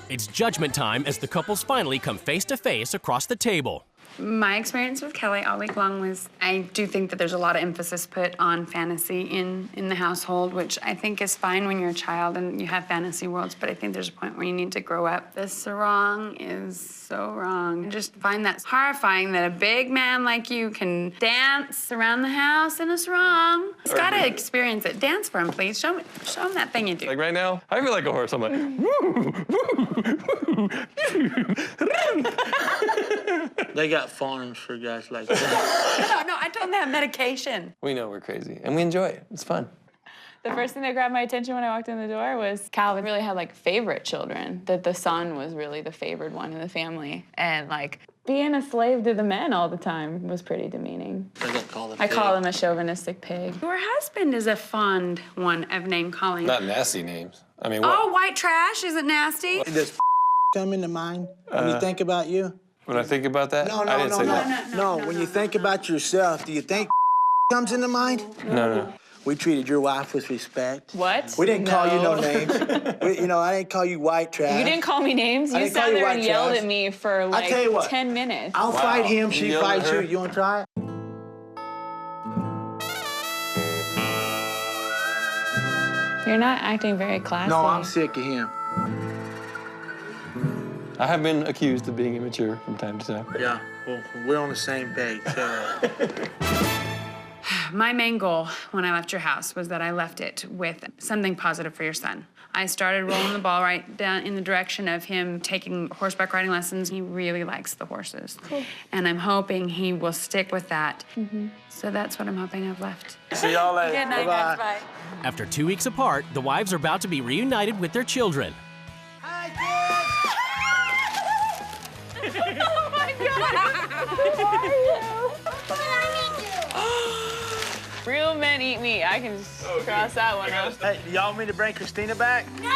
It's judgment time as the couples finally come face to face across the table. My experience with Kelly all week long was, I do think that there's a lot of emphasis put on fantasy in the household, which I think is fine when you're a child and you have fantasy worlds, but I think there's a point where you need to grow up. This sarong is so wrong. I just find that horrifying that a big man like you can dance around the house in a sarong. He's got to experience it. Dance for him, please. Show him that thing you do. Like right now, I feel like a horse. I'm like, woo, woo, woo. They got farms for guys like that. No, I told him they have medication. We know we're crazy, and we enjoy it. It's fun. The first thing that grabbed my attention when I walked in the door was Calvin really had, like, favorite children, that the son was really the favored one in the family. And, like, being a slave to the men all the time was pretty demeaning. I call him a chauvinistic pig. Your husband is a fond one of name calling. Not nasty names. I mean, what? Oh, white trash, is it nasty? Does come into mind when you think about you? When I think about that, No, I didn't say that. No, when you think about yourself, do you think comes into mind? No. We treated your wife with respect. What? We didn't call you no No. names. I didn't call you white trash. You didn't call me names. I You didn't call sat you there white and yelled trash. at me for, like, tell you what, 10 minutes. I'll fight him, she yelled at fights her? you. You want to try it? You're not acting very classy. No, I'm sick of him. I have been accused of being immature from time to time. Yeah, well, we're on the same page. So. My main goal when I left your house was that I left it with something positive for your son. I started rolling the ball right down in the direction of him taking horseback riding lessons. He really likes the horses. Cool. And I'm hoping he will stick with that. So that's what I'm hoping I've left. See y'all later. Good night, guys. Bye. After 2 weeks apart, the wives are about to be reunited with their children. Hi, kids! Oh my God! Real men eat meat. I can just cross that one off. Hey, do y'all want me to bring Christina back? No!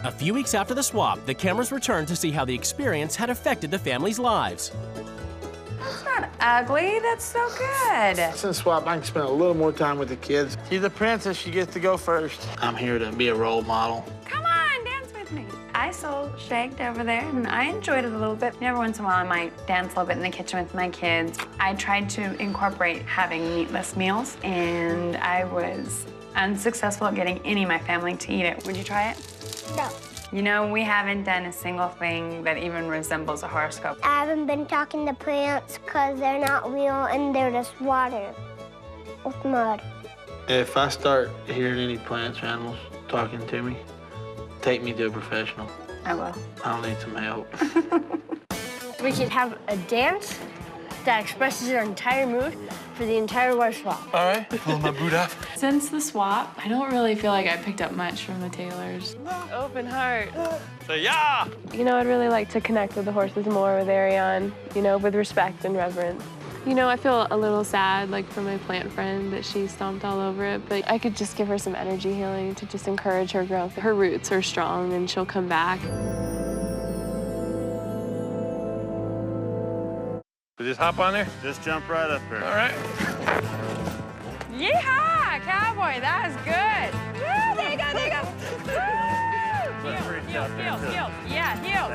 A few weeks after the swap, the cameras returned to see how the experience had affected the family's lives. That's not ugly. That's so good. Since swap, I can spend a little more time with the kids. She's the princess. She gets to go first. I'm here to be a role model. Come on, dance with me. I soul shagged over there, and I enjoyed it a little bit. Every once in a while, I might dance a little bit in the kitchen with my kids. I tried to incorporate having meatless meals, and I was unsuccessful at getting any of my family to eat it. Would you try it? No. You know, we haven't done a single thing that even resembles a horoscope. I haven't been talking to plants because they're not real and they're just water with mud. If I start hearing any plants or animals talking to me, take me to a professional. I will. I'll need some help. We should have a dance that expresses our entire mood for the entire wife swap. All right, pull my boot off. Since the swap, I don't really feel like I picked up much from the Taylors. Open heart. Say yeah! You know, I'd really like to connect with the horses more with Ariane, you know, with respect and reverence. You know, I feel a little sad, like, for my plant friend that she stomped all over it, but I could just give her some energy healing to just encourage her growth. Her roots are strong and she'll come back. Just hop on there? Just jump right up there. All right. Yeehaw, cowboy, that was good. Woo, there you go, there you go. Woo! Heel. Yeah, heel.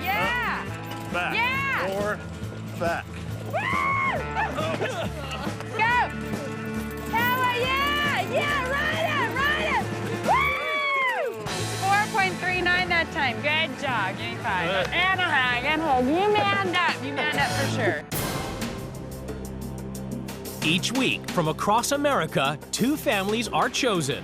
Yeah. Back. Yeah. Forward, back. Go. Cowboy, yeah, ride it. Woo! 4.39 that time. Good job. Give me 5. And a hug, and hug. You manned up for sure. Each week, from across America, 2 families are chosen.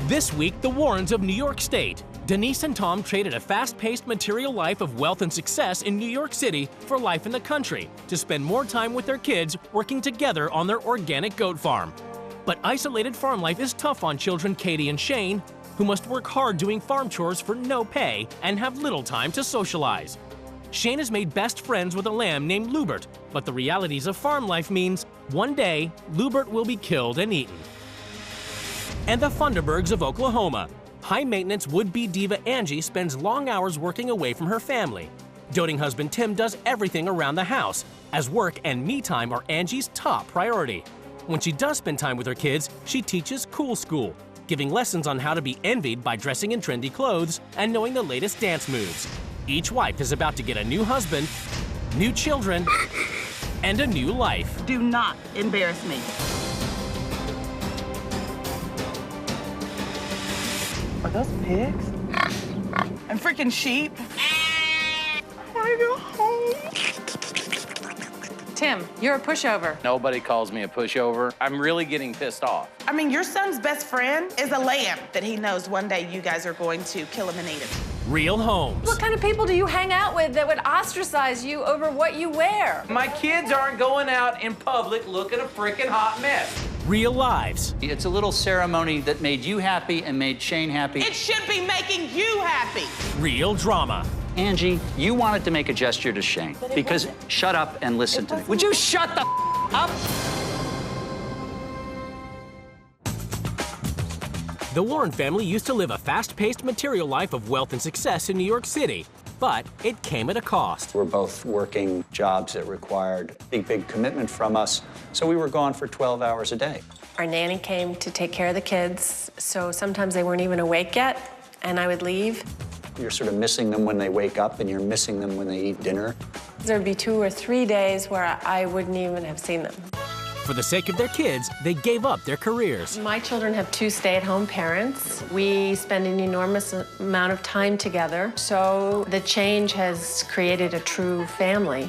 This week, the Warrens of New York State. Denise and Tom traded a fast-paced material life of wealth and success in New York City for life in the country to spend more time with their kids working together on their organic goat farm. But isolated farm life is tough on children Katie and Shane, who must work hard doing farm chores for no pay and have little time to socialize. Shane has made best friends with a lamb named Lubert, but the realities of farm life means one day Lubert will be killed and eaten. And the Funderburgs of Oklahoma. High-maintenance would-be diva Angie spends long hours working away from her family. Doting husband Tim does everything around the house, as work and me time are Angie's top priority. When she does spend time with her kids, she teaches Cool School, giving lessons on how to be envied by dressing in trendy clothes and knowing the latest dance moves. Each wife is about to get a new husband, new children, and a new life. Do not embarrass me. Are those pigs? And freaking sheep? I want to go home. Tim, you're a pushover. Nobody calls me a pushover. I'm really getting pissed off. I mean, your son's best friend is a lamb that he knows one day you guys are going to kill him and eat him. Real homes. What kind of people do you hang out with that would ostracize you over what you wear? My kids aren't going out in public looking a freaking hot mess. Real lives. It's a little ceremony that made you happy and made Shane happy. It should be making you happy. Real drama. Angie, you wanted to make a gesture to Shane because shut up and listen to me. Would you shut the up? The Warren family used to live a fast-paced material life of wealth and success in New York City, but it came at a cost. We're both working jobs that required big commitment from us, so we were gone for 12 hours a day. Our nanny came to take care of the kids, so sometimes they weren't even awake yet, and I would leave. You're sort of missing them when they wake up, and you're missing them when they eat dinner. There'd be 2 or 3 days where I wouldn't even have seen them. For the sake of their kids, they gave up their careers. My children have 2 stay-at-home parents. We spend an enormous amount of time together, so the change has created a true family.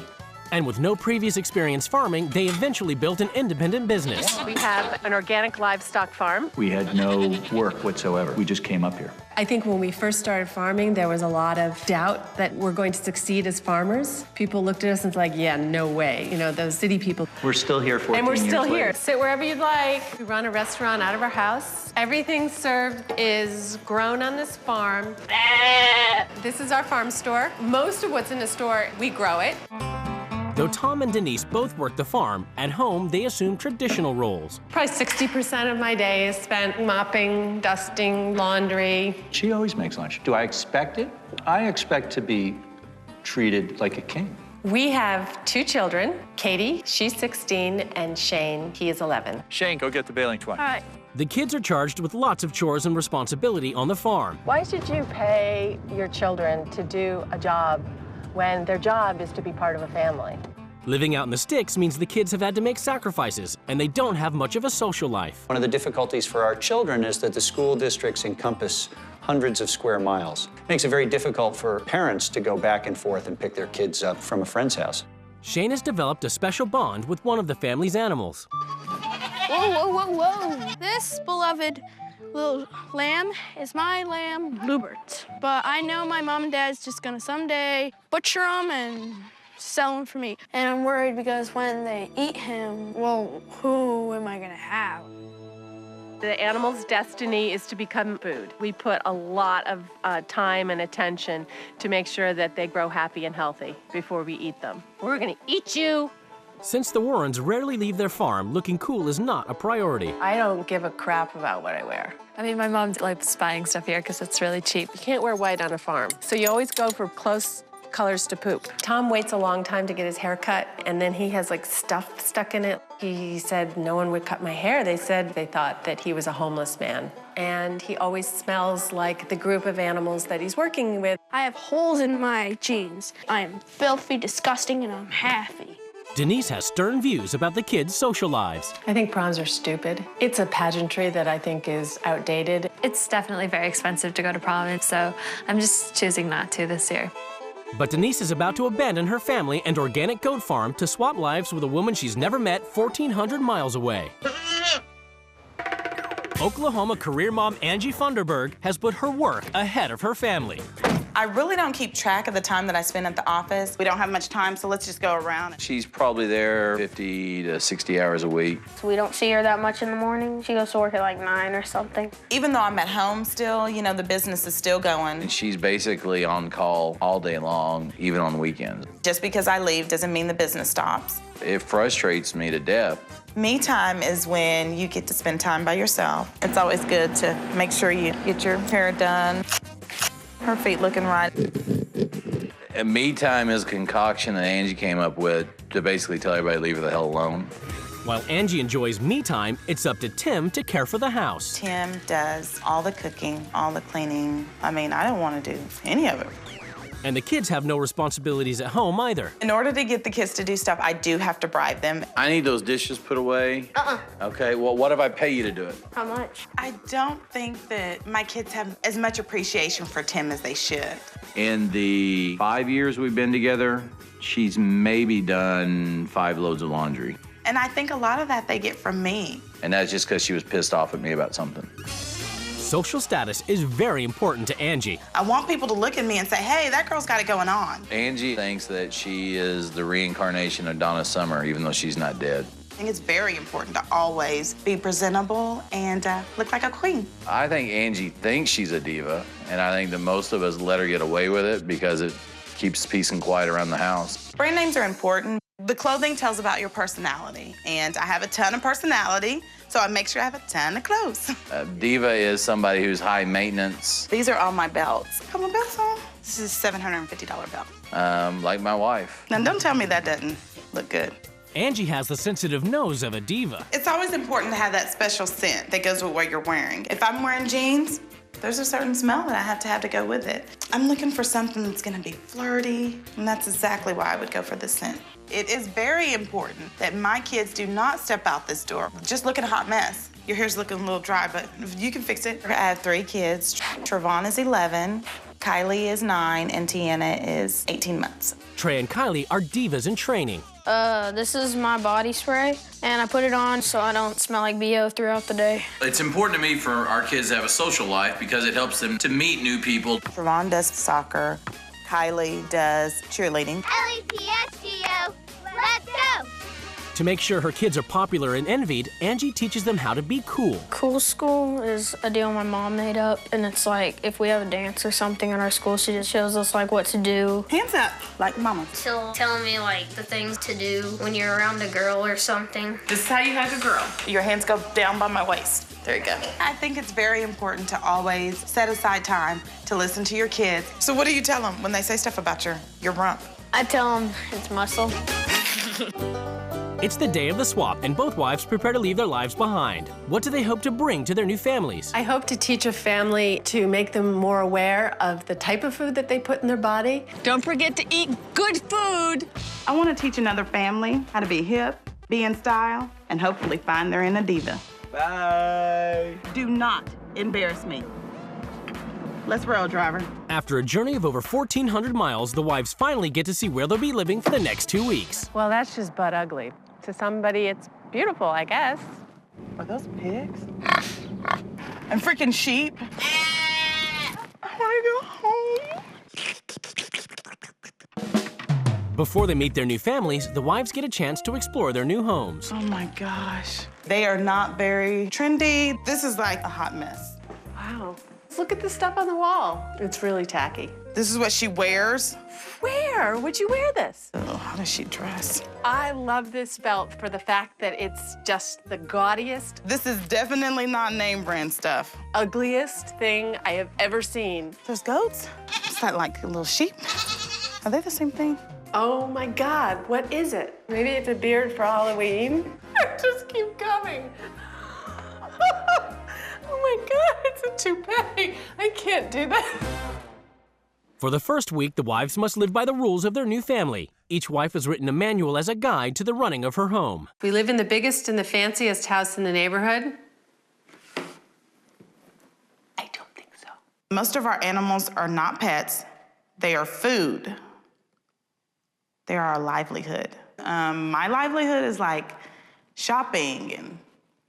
And with no previous experience farming, they eventually built an independent business. We have an organic livestock farm. We had no work whatsoever. We just came up here. I think when we first started farming, there was a lot of doubt that we're going to succeed as farmers. People looked at us and was like, yeah, no way. You know, those city people. We're still here 14 years And we're still here. later. Sit wherever you'd like. We run a restaurant out of our house. Everything served is grown on this farm. This is our farm store. Most of what's in the store, we grow it. Though Tom and Denise both work the farm, at home they assume traditional roles. Probably 60% of my day is spent mopping, dusting, laundry. She always makes lunch. Do I expect it? I expect to be treated like a king. We have 2 children. Katie, she's 16, and Shane, he is 11. Shane, go get the baling twine. All right. The kids are charged with lots of chores and responsibility on the farm. Why should you pay your children to do a job when their job is to be part of a family? Living out in the sticks means the kids have had to make sacrifices, and they don't have much of a social life. One of the difficulties for our children is that the school districts encompass hundreds of square miles. It makes it very difficult for parents to go back and forth and pick their kids up from a friend's house. Shane has developed a special bond with one of the family's animals. Whoa, whoa, whoa, whoa. This beloved little lamb is my lamb, Bluebird. But I know my mom and dad's just gonna someday butcher him and sell him for meat. And I'm worried because when they eat him, well, who am I gonna have? The animal's destiny is to become food. We put a lot of time and attention to make sure that they grow happy and healthy before we eat them. We're gonna eat you. Since the Warrens rarely leave their farm, looking cool is not a priority. I don't give a crap about what I wear. I mean, my mom likes buying stuff here because it's really cheap. You can't wear white on a farm, so you always go for close colors to poop. Tom waits a long time to get his hair cut, and then he has like stuff stuck in it. He said no one would cut my hair. They said they thought that he was a homeless man. And he always smells like the group of animals that he's working with. I have holes in my jeans. I am filthy, disgusting, and I'm happy. Denise has stern views about the kids' social lives. I think proms are stupid. It's a pageantry that I think is outdated. It's definitely very expensive to go to prom, so I'm just choosing not to this year. But Denise is about to abandon her family and organic goat farm to swap lives with a woman she's never met 1,400 miles away. Oklahoma career mom Angie Funderburg has put her work ahead of her family. I really don't keep track of the time that I spend at the office. We don't have much time, so let's just go around. She's probably there 50 to 60 hours a week. So we don't see her that much in the morning. She goes to work at like 9 or something. Even though I'm at home still, you know, the business is still going. And she's basically on call all day long, even on the weekends. Just because I leave doesn't mean the business stops. It frustrates me to death. Me time is when you get to spend time by yourself. It's always good to make sure you get your hair done, her feet looking right. And me time is a concoction that Angie came up with to basically tell everybody to leave her the hell alone. While Angie enjoys me time, it's up to Tim to care for the house. Tim does all the cooking, all the cleaning. I mean, I don't want to do any of it. And the kids have no responsibilities at home either. In order to get the kids to do stuff, I do have to bribe them. I need those dishes put away. Okay, well, what if I pay you to do it? How much? I don't think that my kids have as much appreciation for Tim as they should. In the 5 years we've been together, she's maybe done 5 loads of laundry. And I think a lot of that they get from me. And that's just because she was pissed off at me about something. Social status is very important to Angie. I want people to look at me and say, hey, that girl's got it going on. Angie thinks that she is the reincarnation of Donna Summer, even though she's not dead. I think it's very important to always be presentable and look like a queen. I think Angie thinks she's a diva, and I think that most of us let her get away with it because it keeps peace and quiet around the house. Brand names are important. The clothing tells about your personality, and I have a ton of personality, so I make sure I have a ton of clothes. Diva is somebody who's high maintenance. These are all my belts. Got my belts on? This is a $750 belt. Like my wife. Now, don't tell me that doesn't look good. Angie has the sensitive nose of a diva. It's always important to have that special scent that goes with what you're wearing. If I'm wearing jeans, there's a certain smell that I have to go with it. I'm looking for something that's gonna be flirty, and that's exactly why I would go for the scent. It is very important that my kids do not step out this door just looking a hot mess. Your hair's looking a little dry, but you can fix it. I have 3 kids. Trevon is 11, Kylie is 9 and Tiana is 18 months. Trey and Kylie are divas in training. This is my body spray, and I put it on so I don't smell like BO throughout the day. It's important to me for our kids to have a social life because it helps them to meet new people. Trevon does soccer. Kylie does cheerleading. L-E-T-S-G-O, let's go! To make sure her kids are popular and envied, Angie teaches them how to be cool. Cool School is a deal my mom made up, and it's like if we have a dance or something in our school, she just shows us like what to do. Hands up, like mama. She'll tell me like the things to do when you're around a girl or something. This is how you hug a girl. Your hands go down by my waist. There you go. I think it's very important to always set aside time to listen to your kids. So what do you tell them when they say stuff about your rump? I tell them it's muscle. It's the day of the swap, and both wives prepare to leave their lives behind. What do they hope to bring to their new families? I hope to teach a family to make them more aware of the type of food that they put in their body. Don't forget to eat good food. I want to teach another family how to be hip, be in style, and hopefully find their inner diva. Bye. Do not embarrass me. Let's roll, driver. After a journey of over 1,400 miles, the wives finally get to see where they'll be living for the next 2 weeks. Well, that's just butt ugly. To somebody, it's beautiful, I guess. Are those pigs? And freaking sheep? I want to go home. Before they meet their new families, the wives get a chance to explore their new homes. Oh my gosh. They are not very trendy. This is like a hot mess. Wow. Look at the stuff on the wall. It's really tacky. This is what she wears. Where would you wear this? Oh, how does she dress? I love this belt for the fact that it's just the gaudiest. This is definitely not name brand stuff. Ugliest thing I have ever seen. There's goats? Is that like a little sheep? Are they the same thing? Oh my God, what is it? Maybe it's a beard for Halloween? Just keep coming. Oh my God, it's a toupee. I can't do that. For the first week, the wives must live by the rules of their new family. Each wife has written a manual as a guide to the running of her home. We live in the biggest and the fanciest house in the neighborhood. I don't think so. Most of our animals are not pets. They are food. They are our livelihood. My livelihood is like shopping and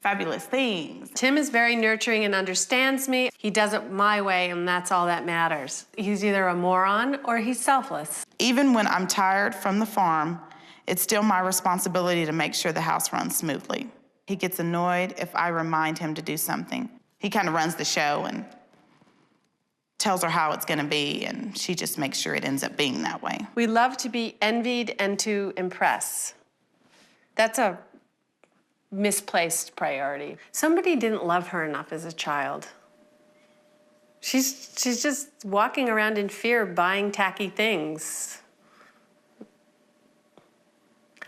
fabulous things. Tim is very nurturing and understands me. He does it my way, and that's all that matters. He's either a moron or he's selfless. Even when I'm tired from the farm, it's still my responsibility to make sure the house runs smoothly. He gets annoyed if I remind him to do something. He kind of runs the show and tells her how it's gonna be, and she just makes sure it ends up being that way. We love to be envied and to impress. That's a misplaced priority. Somebody didn't love her enough as a child. She's just walking around in fear, buying tacky things.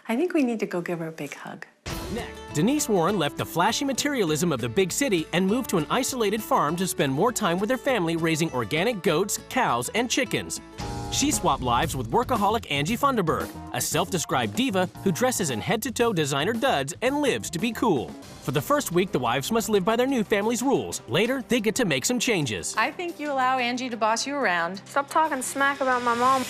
I think we need to go give her a big hug. Denise Warren left the flashy materialism of the big city and moved to an isolated farm to spend more time with her family raising organic goats, cows, and chickens. She swapped lives with workaholic Angie Funderburg, a self-described diva who dresses in head-to-toe designer duds and lives to be cool. For the first week, the wives must live by their new family's rules. Later, they get to make some changes. I think you allow Angie to boss you around. Stop talking smack about my mom.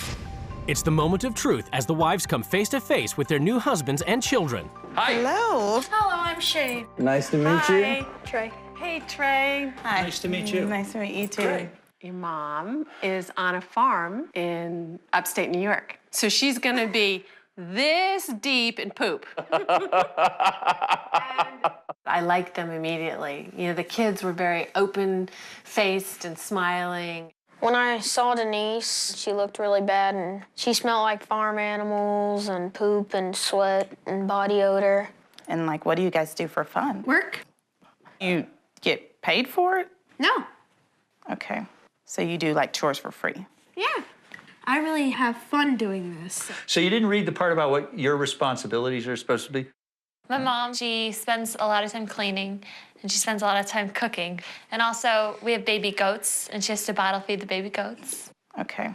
It's the moment of truth as the wives come face-to-face with their new husbands and children. Hi. Hello. Hello, I'm Shane. Nice to meet Hi. you. Trey. Hey, Trey. Hi. Nice to meet you. Nice to meet you too. Great. Your mom is on a farm in upstate New York. So she's gonna be this deep in poop. And I liked them immediately. You know, the kids were very open-faced and smiling. When I saw Denise, she looked really bad, and she smelled like farm animals and poop and sweat and body odor. And like, what do you guys do for fun? Work? You get paid for it? No. Okay. So you do like chores for free? Yeah. I really have fun doing this. So you didn't read the part about what your responsibilities are supposed to be? My mom, she spends a lot of time cleaning, and she spends a lot of time cooking. And also, we have baby goats, and she has to bottle feed the baby goats. Okay.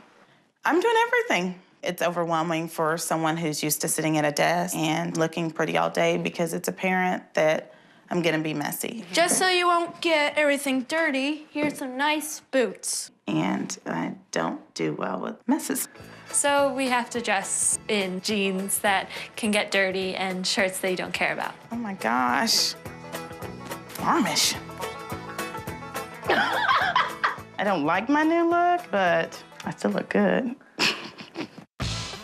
I'm doing everything. It's overwhelming for someone who's used to sitting at a desk and looking pretty all day because it's apparent that I'm gonna be messy. Just so you won't get everything dirty, here's some nice boots. And I don't do well with messes. So we have to dress in jeans that can get dirty and shirts that you don't care about. Oh my gosh. Farmish. I don't like my new look, but I still look good.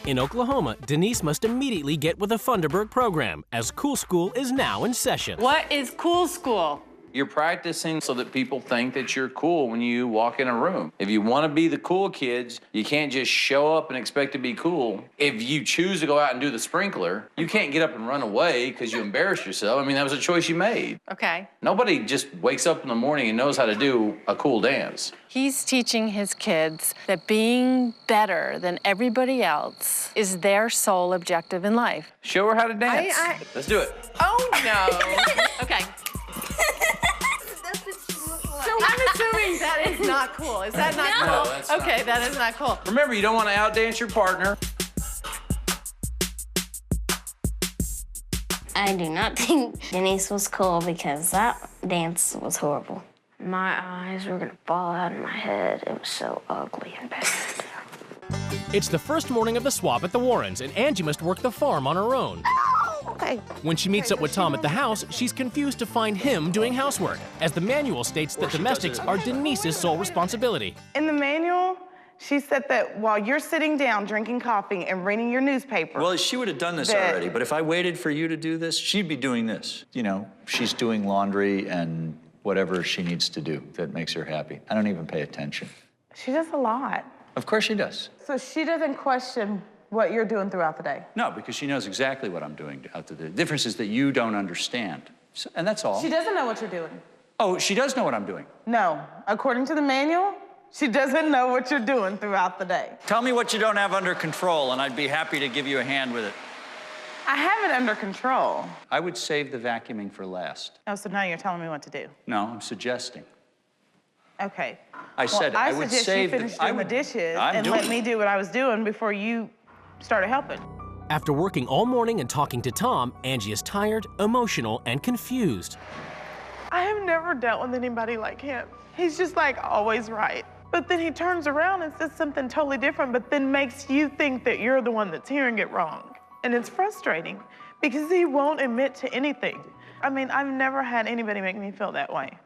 In Oklahoma, Denise must immediately get with the Funderburg program, as Cool School is now in session. What is Cool School? You're practicing so that people think that you're cool when you walk in a room. If you want to be the cool kids, you can't just show up and expect to be cool. If you choose to go out and do the sprinkler, you can't get up and run away because you embarrassed yourself. I mean, that was a choice you made. Okay. Nobody just wakes up in the morning and knows how to do a cool dance. He's teaching his kids that being better than everybody else is their sole objective in life. Show her how to dance. Let's do it. Oh, no. Okay. So I'm assuming that is not cool. Is that not No, cool? that's not Okay, cool. that is not cool. Remember, you don't want to outdance your partner. I do not think Denise was cool because that dance was horrible. My eyes were gonna fall out of my head. It was so ugly and bad. It's the first morning of the swap at the Warrens, and Angie must work the farm on her own. Okay. When she meets up with Tom at the house, she's confused to find him doing housework, as the manual states that domestics are Denise's sole responsibility. In the manual, she said that while you're sitting down drinking coffee and reading your newspaper. Well, she would have done this already, but if I waited for you to do this, she'd be doing this. You know, she's doing laundry and whatever she needs to do that makes her happy. I don't even pay attention. She does a lot. Of course she does. So she doesn't question what you're doing throughout the day? No, because she knows exactly what I'm doing out there. The difference is that you don't understand. So, and that's all. She doesn't know what you're doing. Oh, she does know what I'm doing. No. According to the manual, she doesn't know what you're doing throughout the day. Tell me what you don't have under control, and I'd be happy to give you a hand with it. I have it under control. I would save the vacuuming for last. Oh, so now you're telling me what to do. No, I'm suggesting. Okay. I said I would save you finish doing the dishes and let me do what I was doing before you started helping. After working all morning and talking to Tom, Angie is tired, emotional, and confused. I have never dealt with anybody like him. He's just like always right. But then he turns around and says something totally different, but then makes you think that you're the one that's hearing it wrong. And it's frustrating because he won't admit to anything. I mean, I've never had anybody make me feel that way.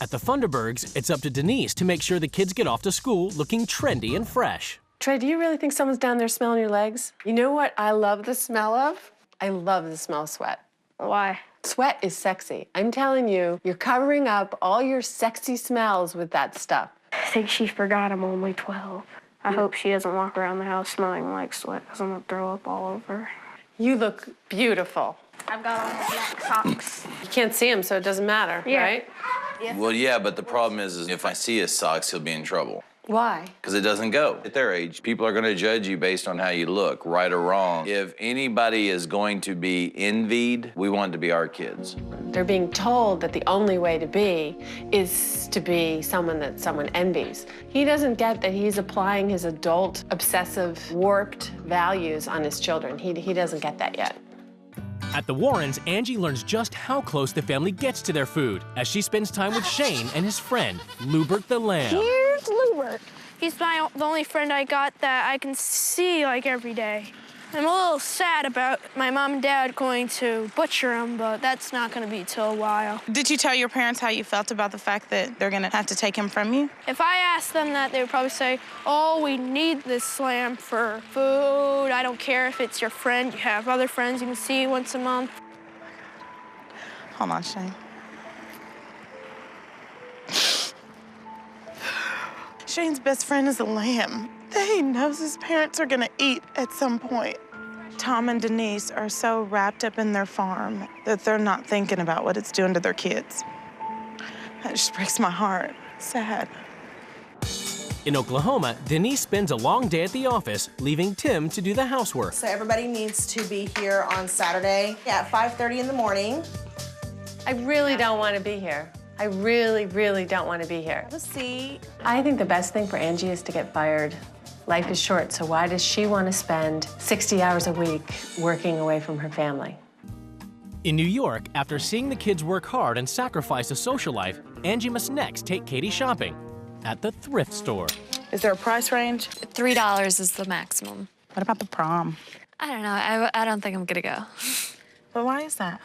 At the Funderburgs, it's up to Denise to make sure the kids get off to school looking trendy and fresh. Trey, do you really think someone's down there smelling your legs? You know what I love the smell of? I love the smell of sweat. Why? Sweat is sexy. I'm telling you, you're covering up all your sexy smells with that stuff. I think she forgot I'm only 12. I hope she doesn't walk around the house smelling like sweat because I'm gonna throw up all over. You look beautiful. I've got on black socks. You can't see him, so it doesn't matter, right? Yeah. Well, yeah, but the problem is if I see his socks, he'll be in trouble. Why? Because it doesn't go. At their age, people are going to judge you based on how you look, right or wrong. If anybody is going to be envied, we want it to be our kids. They're being told that the only way to be is to be someone that someone envies. He doesn't get that he's applying his adult, obsessive, warped values on his children. He doesn't get that yet. At the Warrens, Angie learns just how close the family gets to their food as she spends time with Shane and his friend, Lubert the Lamb. Here's Lubert. He's the only friend I got that I can see like every day. I'm a little sad about my mom and dad going to butcher him, but that's not going to be till a while. Did you tell your parents how you felt about the fact that they're going to have to take him from you? If I asked them that, they would probably say, oh, we need this lamb for food. I don't care if it's your friend. You have other friends you can see once a month. Hold on, Shane. Shane's best friend is a lamb. He knows his parents are gonna eat at some point. Tom and Denise are so wrapped up in their farm that they're not thinking about what it's doing to their kids. That just breaks my heart. Sad. In Oklahoma, Denise spends a long day at the office, leaving Tim to do the housework. So everybody needs to be here on Saturday at 5:30 in the morning. I really don't want to be here. I really, really don't want to be here. Let's see. I think the best thing for Angie is to get fired. Life is short, so why does she want to spend 60 hours a week working away from her family? In New York, after seeing the kids work hard and sacrifice a social life, Angie must next take Katie shopping at the thrift store. Is there a price range? $3 is the maximum. What about the prom? I don't know. I don't think I'm gonna go. But why is that?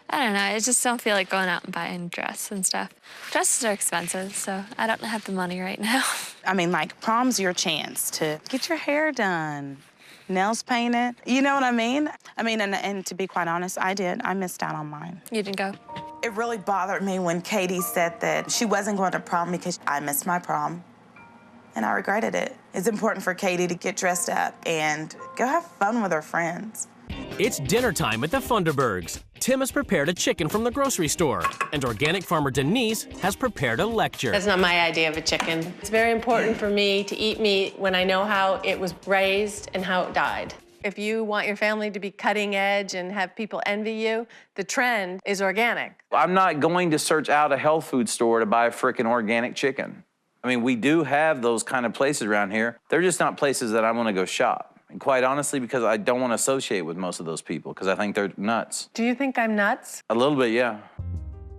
I don't know. I just don't feel like going out and buying a dress and stuff. Dresses are expensive, so I don't have the money right now. I mean, like, prom's your chance to get your hair done, nails painted. You know what I mean? I mean, and to be quite honest, I did. I missed out on mine. You didn't go? It really bothered me when Katie said that she wasn't going to prom because I missed my prom. And I regretted it. It's important for Katie to get dressed up and go have fun with her friends. It's dinner time at the Funderburgs. Tim has prepared a chicken from the grocery store, and organic farmer Denise has prepared a lecture. That's not my idea of a chicken. It's very important for me to eat meat when I know how it was raised and how it died. If you want your family to be cutting edge and have people envy you, the trend is organic. I'm not going to search out a health food store to buy a frickin' organic chicken. I mean, we do have those kind of places around here. They're just not places that I want to go shop. And quite honestly, because I don't want to associate with most of those people, because I think they're nuts. Do you think I'm nuts? A little bit, yeah.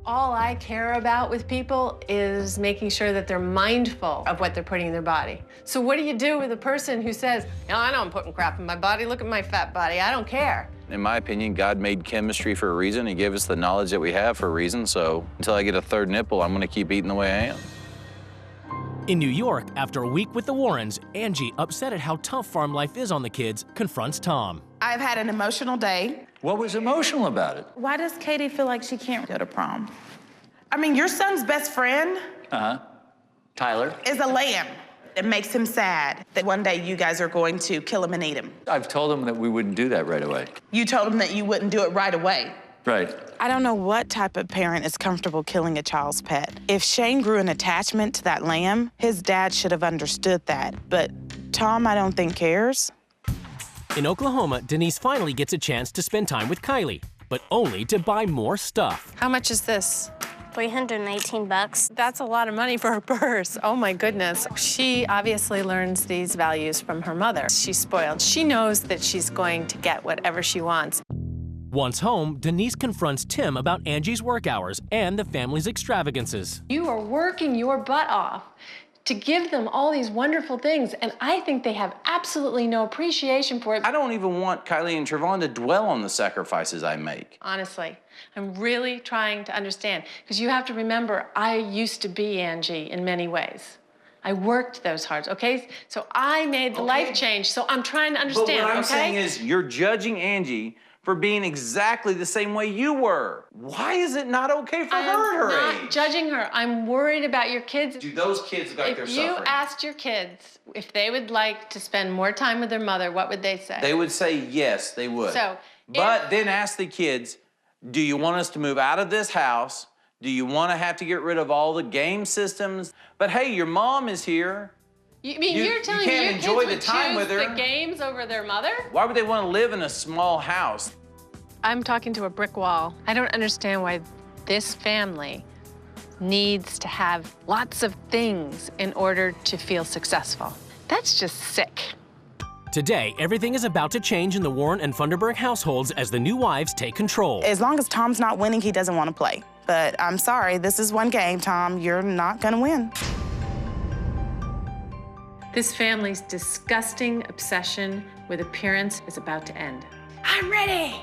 All I care about with people is making sure that they're mindful of what they're putting in their body. So what do you do with a person who says, "No, I know I'm putting crap in my body. Look at my fat body. I don't care." In my opinion, God made chemistry for a reason. He gave us the knowledge that we have for a reason. So until I get a third nipple, I'm going to keep eating the way I am. In New York, after a week with the Warrens, Angie, upset at how tough farm life is on the kids, confronts Tom. I've had an emotional day. What was emotional about it? Why does Katie feel like she can't go to prom? I mean, your son's best friend Tyler? is a lamb. It makes him sad that one day you guys are going to kill him and eat him. I've told him that we wouldn't do that right away. You told him that you wouldn't do it right away. Right. I don't know what type of parent is comfortable killing a child's pet. If Shane grew an attachment to that lamb, his dad should have understood that. But Tom, I don't think cares. In Oklahoma, Denise finally gets a chance to spend time with Kylie, but only to buy more stuff. How much is this? $318. That's a lot of money for her purse. Oh my goodness. She obviously learns these values from her mother. She's spoiled. She knows that she's going to get whatever she wants. Once home, Denise confronts Tim about Angie's work hours and the family's extravagances. You are working your butt off to give them all these wonderful things, and I think they have absolutely no appreciation for it. I don't even want Kylie and Trevon to dwell on the sacrifices I make. Honestly, I'm really trying to understand, because you have to remember, I used to be Angie in many ways. I worked those hard, okay? So I made the life change, so I'm trying to understand, But what I'm okay? saying is you're judging Angie for being exactly the same way you were. Why is it not okay for her at her I'm age? not judging her. I'm worried about your kids. Do those kids look like they're If you suffering? asked your kids if they would like to spend more time with their mother, what would they say? They would say yes, they would. So, but then ask the kids, do you want us to move out of this house? Do you want to have to get rid of all the game systems? But hey, your mom is here. You mean you're telling me can't your enjoy kids the would time choose with her. the games over their mother? Why would they want to live in a small house? I'm talking to a brick wall. I don't understand why this family needs to have lots of things in order to feel successful. That's just sick. Today, everything is about to change in the Warren and Funderburg households as the new wives take control. As long as Tom's not winning, he doesn't want to play. But I'm sorry, this is one game, Tom. You're not gonna win. This family's disgusting obsession with appearance is about to end. I'm ready!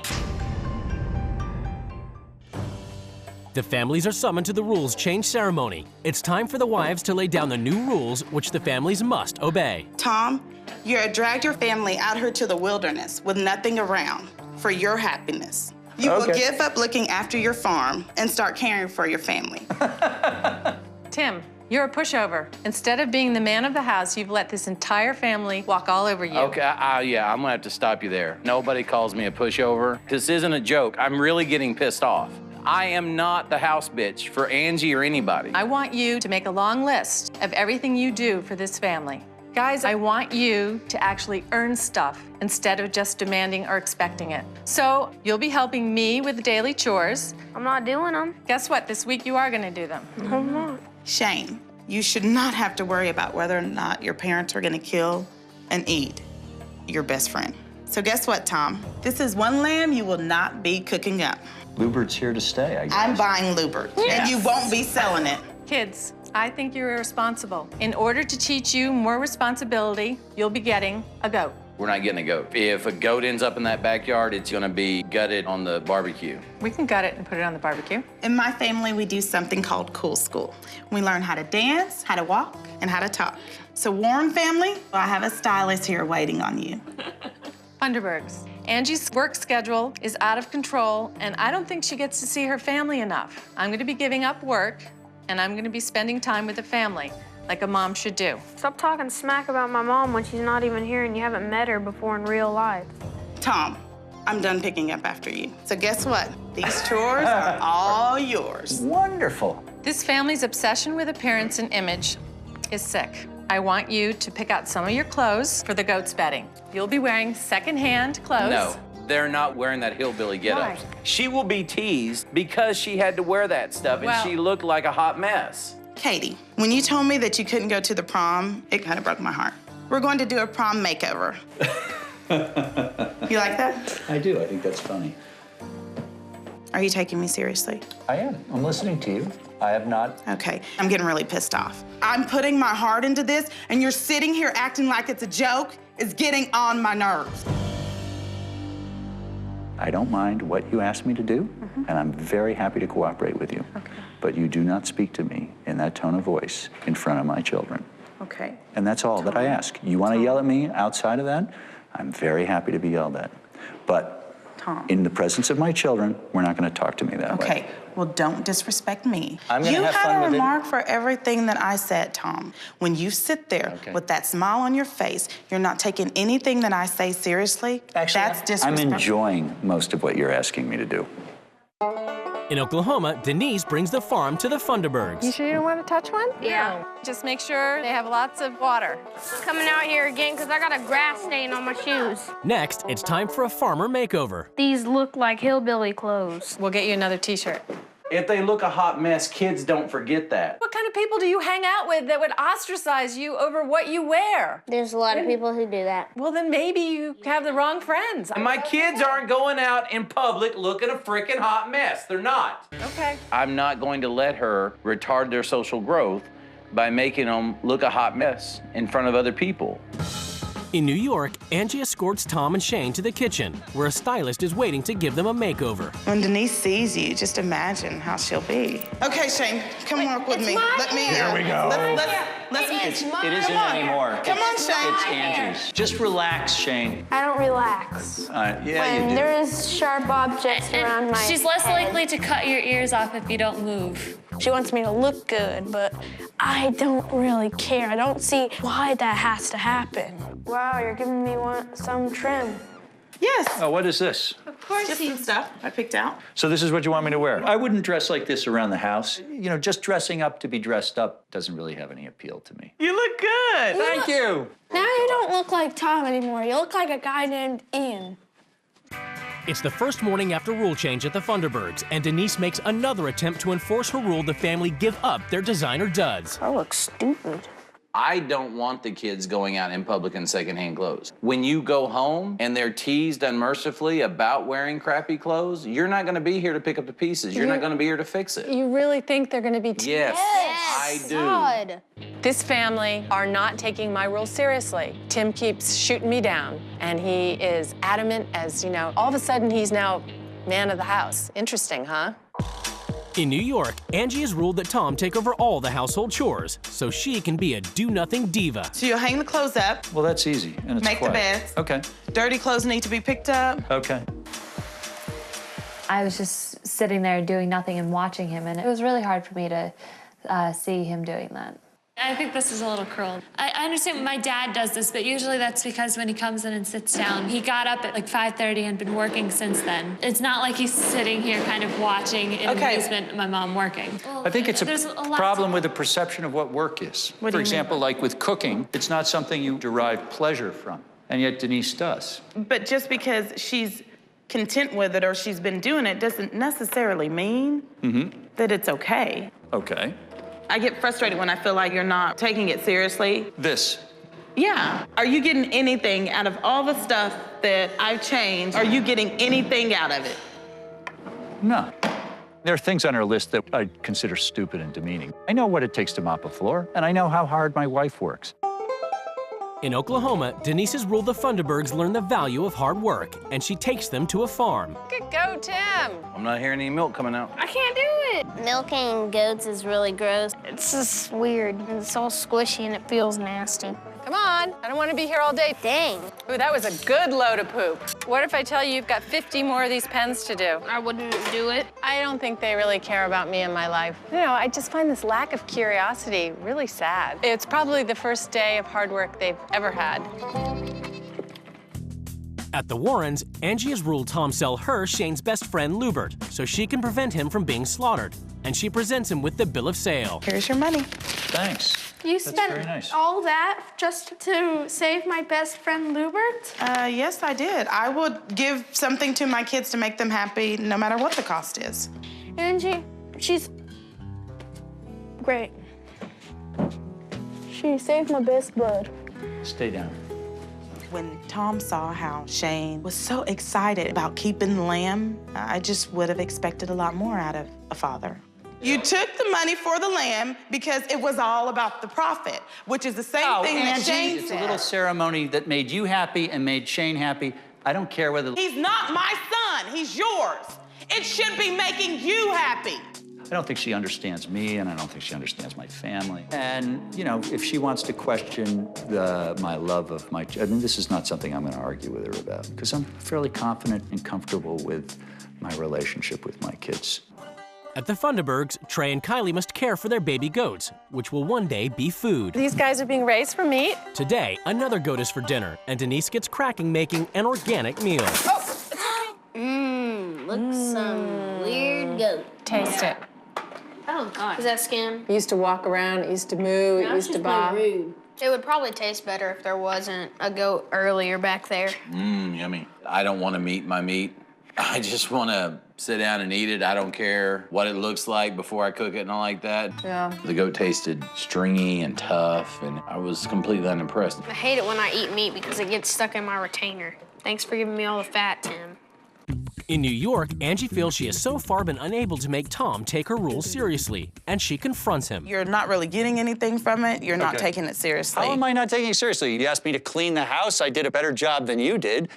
The families are summoned to the rules change ceremony. It's time for the wives to lay down the new rules which the families must obey. Tom, you dragged your family out here to the wilderness with nothing around for your happiness. You will give up looking after your farm and start caring for your family. Tim, you're a pushover. Instead of being the man of the house, you've let this entire family walk all over you. Okay, yeah, I'm gonna have to stop you there. Nobody calls me a pushover. This isn't a joke. I'm really getting pissed off. I am not the house bitch for Angie or anybody. I want you to make a long list of everything you do for this family. Guys, I want you to actually earn stuff instead of just demanding or expecting it. So you'll be helping me with the daily chores. I'm not doing them. Guess what? This week you are gonna do them. I'm not. Shane, you should not have to worry about whether or not your parents are gonna kill and eat your best friend. So guess what, Tom? This is one lamb you will not be cooking up. Lubert's here to stay, I guess. I'm buying Lubert, and you won't be selling it. Kids, I think you're irresponsible. In order to teach you more responsibility, you'll be getting a goat. We're not getting a goat. If a goat ends up in that backyard, it's gonna be gutted on the barbecue. We can gut it and put it on the barbecue. In my family, we do something called Cool School. We learn how to dance, how to walk, and how to talk. So Warren family, I have a stylist here waiting on you. Thunderbergs. Angie's work schedule is out of control, and I don't think she gets to see her family enough. I'm gonna be giving up work, and I'm gonna be spending time with the family, like a mom should do. Stop talking smack about my mom when she's not even here and you haven't met her before in real life. Tom, I'm done picking up after you. So guess what? These chores are all yours. Wonderful. This family's obsession with appearance and image is sick. I want you to pick out some of your clothes for the goat's bedding. You'll be wearing secondhand clothes. No, they're not wearing that hillbilly getup. She will be teased because she had to wear that stuff and she looked like a hot mess. Katie, when you told me that you couldn't go to the prom, it kind of broke my heart. We're going to do a prom makeover. You like that? I do. I think that's funny. Are you taking me seriously? I am. I'm listening to you. I have not. Okay, I'm getting really pissed off. I'm putting my heart into this, and you're sitting here acting like it's a joke. It's getting on my nerves. I don't mind what you asked me to do, and I'm very happy to cooperate with you. Okay. But you do not speak to me in that tone of voice in front of my children. Okay. And that's all that I ask. You want to yell at me outside of that? I'm very happy to be yelled at. But in the presence of my children, we're not going to talk to me that way. Okay, well, don't disrespect me. I'm gonna have fun with it. You had a remark for everything that I said, Tom. When you sit there with that smile on your face, you're not taking anything that I say seriously. Actually, that's disrespectful. I'm enjoying most of what you're asking me to do. In Oklahoma, Denise brings the farm to the Funderburgs. You sure you don't want to touch one? Yeah. Just make sure they have lots of water. Coming out here again because I got a grass stain on my shoes. Next, it's time for a farmer makeover. These look like hillbilly clothes. We'll get you another t-shirt. If they look a hot mess, kids don't forget that. What kind of people do you hang out with that would ostracize you over what you wear? There's a lot of people who do that. Well, then maybe you have the wrong friends. And my kids aren't going out in public looking a freaking hot mess. They're not. Okay. I'm not going to let her retard their social growth by making them look a hot mess in front of other people. In New York, Angie escorts Tom and Shane to the kitchen, where a stylist is waiting to give them a makeover. When Denise sees you, just imagine how she'll be. Okay, Shane, come walk with me. Let me. Here we go. Let's It isn't anymore. Come on, Shane. It's Angie's. Just relax, Shane. I don't relax. Yeah, you When do. there is sharp objects around my She's less head. likely to cut your ears off if you don't move. She wants me to look good, but I don't really care. I don't see why that has to happen. Wow, you're giving me some trim. Yes. Oh, what is this? Of course. Just some stuff I picked out. So this is what you want me to wear? I wouldn't dress like this around the house. You know, just dressing up to be dressed up doesn't really have any appeal to me. You look good. Thank you. Now you don't look like Tom anymore. You look like a guy named Ian. It's the first morning after rule change at the Funderburgs, and Denise makes another attempt to enforce her rule the family give up their designer duds. I look stupid. I don't want the kids going out in public in secondhand clothes. When you go home and they're teased unmercifully about wearing crappy clothes, you're not going to be here to pick up the pieces. You're not going to be here to fix it. You really think they're going to be Yes, I do. God. This family are not taking my rules seriously. Tim keeps shooting me down, and he is adamant as, you know, all of a sudden he's now man of the house. Interesting, huh? In New York, Angie has ruled that Tom take over all the household chores, so she can be a do-nothing diva. So you'll hang the clothes up. Well, that's easy, and it's Make the quiet. beds. Okay. Dirty clothes need to be picked up. Okay. I was just sitting there doing nothing and watching him, and it was really hard for me to see him doing that. I think this is a little cruel. I understand my dad does this, but usually that's because when he comes in and sits down, he got up at like 5:30 and been working since then. It's not like he's sitting here kind of watching in amazement at my mom working. I think it's a problem with the perception of what work is. For example, like with cooking, it's not something you derive pleasure from, and yet Denise does. But just because she's content with it or she's been doing it doesn't necessarily mean that it's okay. Okay. I get frustrated when I feel like you're not taking it seriously. This. Yeah. Are you getting anything out of all the stuff that I've changed? Are you getting anything out of it? No. There are things on her list that I consider stupid and demeaning. I know what it takes to mop a floor, and I know how hard my wife works. In Oklahoma, Denise's ruled the Funderburgs learn the value of hard work, and she takes them to a farm. Go, Tim. I'm not hearing any milk coming out. I can't do it. Milking goats is really gross. It's just weird. It's all squishy and it feels nasty. Come on, I don't want to be here all day. Dang. Ooh, that was a good load of poop. What if I tell you you've got 50 more of these pens to do? I wouldn't do it. I don't think they really care about me and my life. You know, I just find this lack of curiosity really sad. It's probably the first day of hard work they've ever had. At the Warrens, Angie has ruled Tom sell her Shane's best friend, Lubert, so she can prevent him from being slaughtered. And she presents him with the bill of sale. Here's your money. Thanks. You That's spent very nice. all that just to save my best friend Lubert? Yes, I did. I would give something to my kids to make them happy, no matter what the cost is. Angie, she's great. She saved my best bud. Stay down. When Tom saw how Shane was so excited about keeping the lamb, I just would have expected a lot more out of a father. You took the money for the lamb because it was all about the profit, which is the same thing that Angie, Shane it's said. a little ceremony that made you happy and made Shane happy. I don't care whether... He's not my son, he's yours. It should be making you happy. I don't think she understands me, and I don't think she understands my family. And, you know, if she wants to question my love of my... I mean, this is not something I'm going to argue with her about, because I'm fairly confident and comfortable with my relationship with my kids. At the Funderburgs, Trey and Kylie must care for their baby goats, which will one day be food. These guys are being raised for meat. Today, another goat is for dinner, and Denise gets cracking making an organic meal. Looks some weird goat. Taste it. Oh, God. Is that skin? It used to walk around, it used to moo, it used to bob. It would probably taste better if there wasn't a goat earlier back there. Yummy. I don't want to meet my meat. I just want to sit down and eat it. I don't care what it looks like before I cook it and all like that. Yeah. The goat tasted stringy and tough, and I was completely unimpressed. I hate it when I eat meat because it gets stuck in my retainer. Thanks for giving me all the fat, Tim. In New York, Angie feels she has so far been unable to make Tom take her rules seriously, and she confronts him. You're not really getting anything from it. You're not taking it seriously. How am I not taking it seriously? You asked me to clean the house. I did a better job than you did.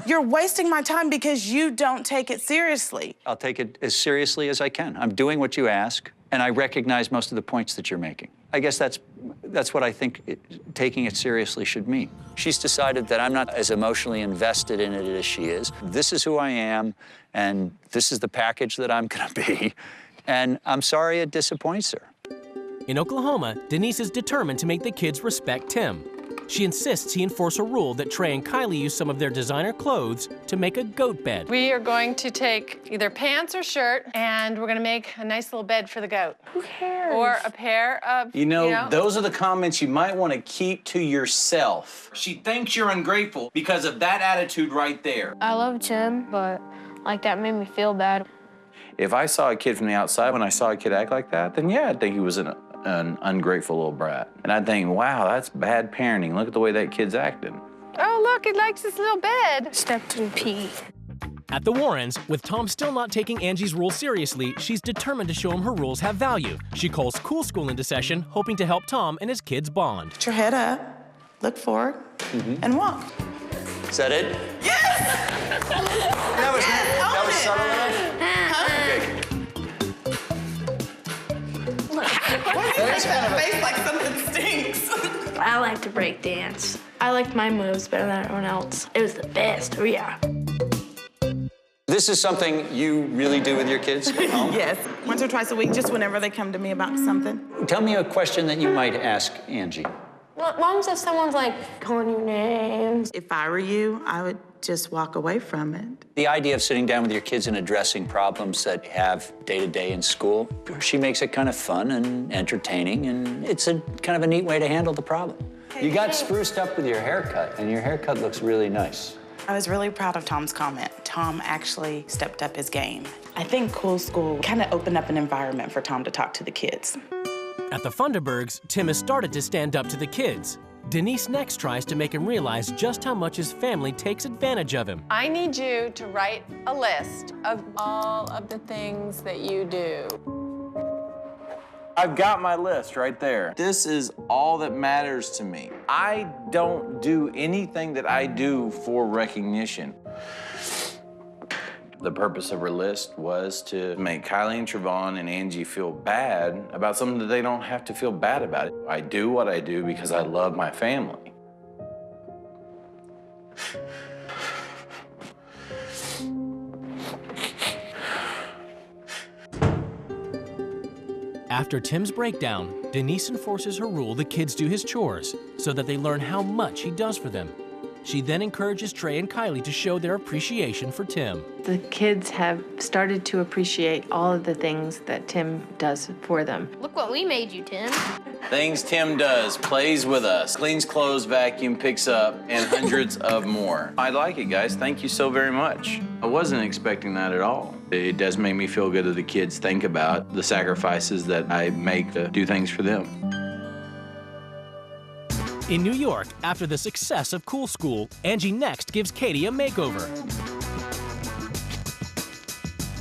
You're wasting my time because you don't take it seriously. I'll take it as seriously as I can. I'm doing what you ask, and I recognize most of the points that you're making. I guess that's what I think taking it seriously should mean. She's decided that I'm not as emotionally invested in it as she is. This is who I am, and this is the package that I'm gonna be. And I'm sorry it disappoints her. In Oklahoma, Denise is determined to make the kids respect Tim. She insists he enforce a rule that Trey and Kylie use some of their designer clothes to make a goat bed. We are going to take either pants or shirt, and we're going to make a nice little bed for the goat. Who cares? Or a pair of, You know, those are the comments you might want to keep to yourself. She thinks you're ungrateful because of that attitude right there. I love Tim, but like that made me feel bad. If I saw a kid from the outside, when I saw a kid act like that, then yeah, I'd think he was an ungrateful little brat. And I'd think, wow, that's bad parenting. Look at the way that kid's acting. Oh, look, he likes his little bed. Step 2P. At the Warrens, with Tom still not taking Angie's rules seriously, she's determined to show him her rules have value. She calls Cool School into session, hoping to help Tom and his kids bond. Put your head up, look forward, and walk. Is that it? Yes! That was subtle enough? Why do you make that face like something stinks? I like to break dance. I liked my moves better than everyone else. It was the best, oh yeah. This is something you really do with your kids at home? Yes, once or twice a week, just whenever they come to me about something. Tell me a question that you might ask Angie. What moms if someone's like calling you names? If I were you, I would just walk away from it. The idea of sitting down with your kids and addressing problems that you have day-to-day in school, she makes it kind of fun and entertaining, and it's a kind of a neat way to handle the problem. You got spruced up with your haircut, and your haircut looks really nice. I was really proud of Tom's comment. Tom actually stepped up his game. I think Cool School kind of opened up an environment for Tom to talk to the kids. At the Funderburgs, Tim has started to stand up to the kids. Denise next tries to make him realize just how much his family takes advantage of him. I need you to write a list of all of the things that you do. I've got my list right there. This is all that matters to me. I don't do anything that I do for recognition. The purpose of her list was to make Kylie and Trevon and Angie feel bad about something that they don't have to feel bad about. I do what I do because I love my family. After Tim's breakdown, Denise enforces her rule the kids do his chores so that they learn how much he does for them. She then encourages Trey and Kylie to show their appreciation for Tim. The kids have started to appreciate all of the things that Tim does for them. Look what we made you, Tim. Things Tim does, plays with us, cleans clothes, vacuum, picks up, and hundreds of more. I like it, guys. Thank you so very much. I wasn't expecting that at all. It does make me feel good that the kids think about the sacrifices that I make to do things for them. In New York, after the success of Cool School, Angie next gives Katie a makeover.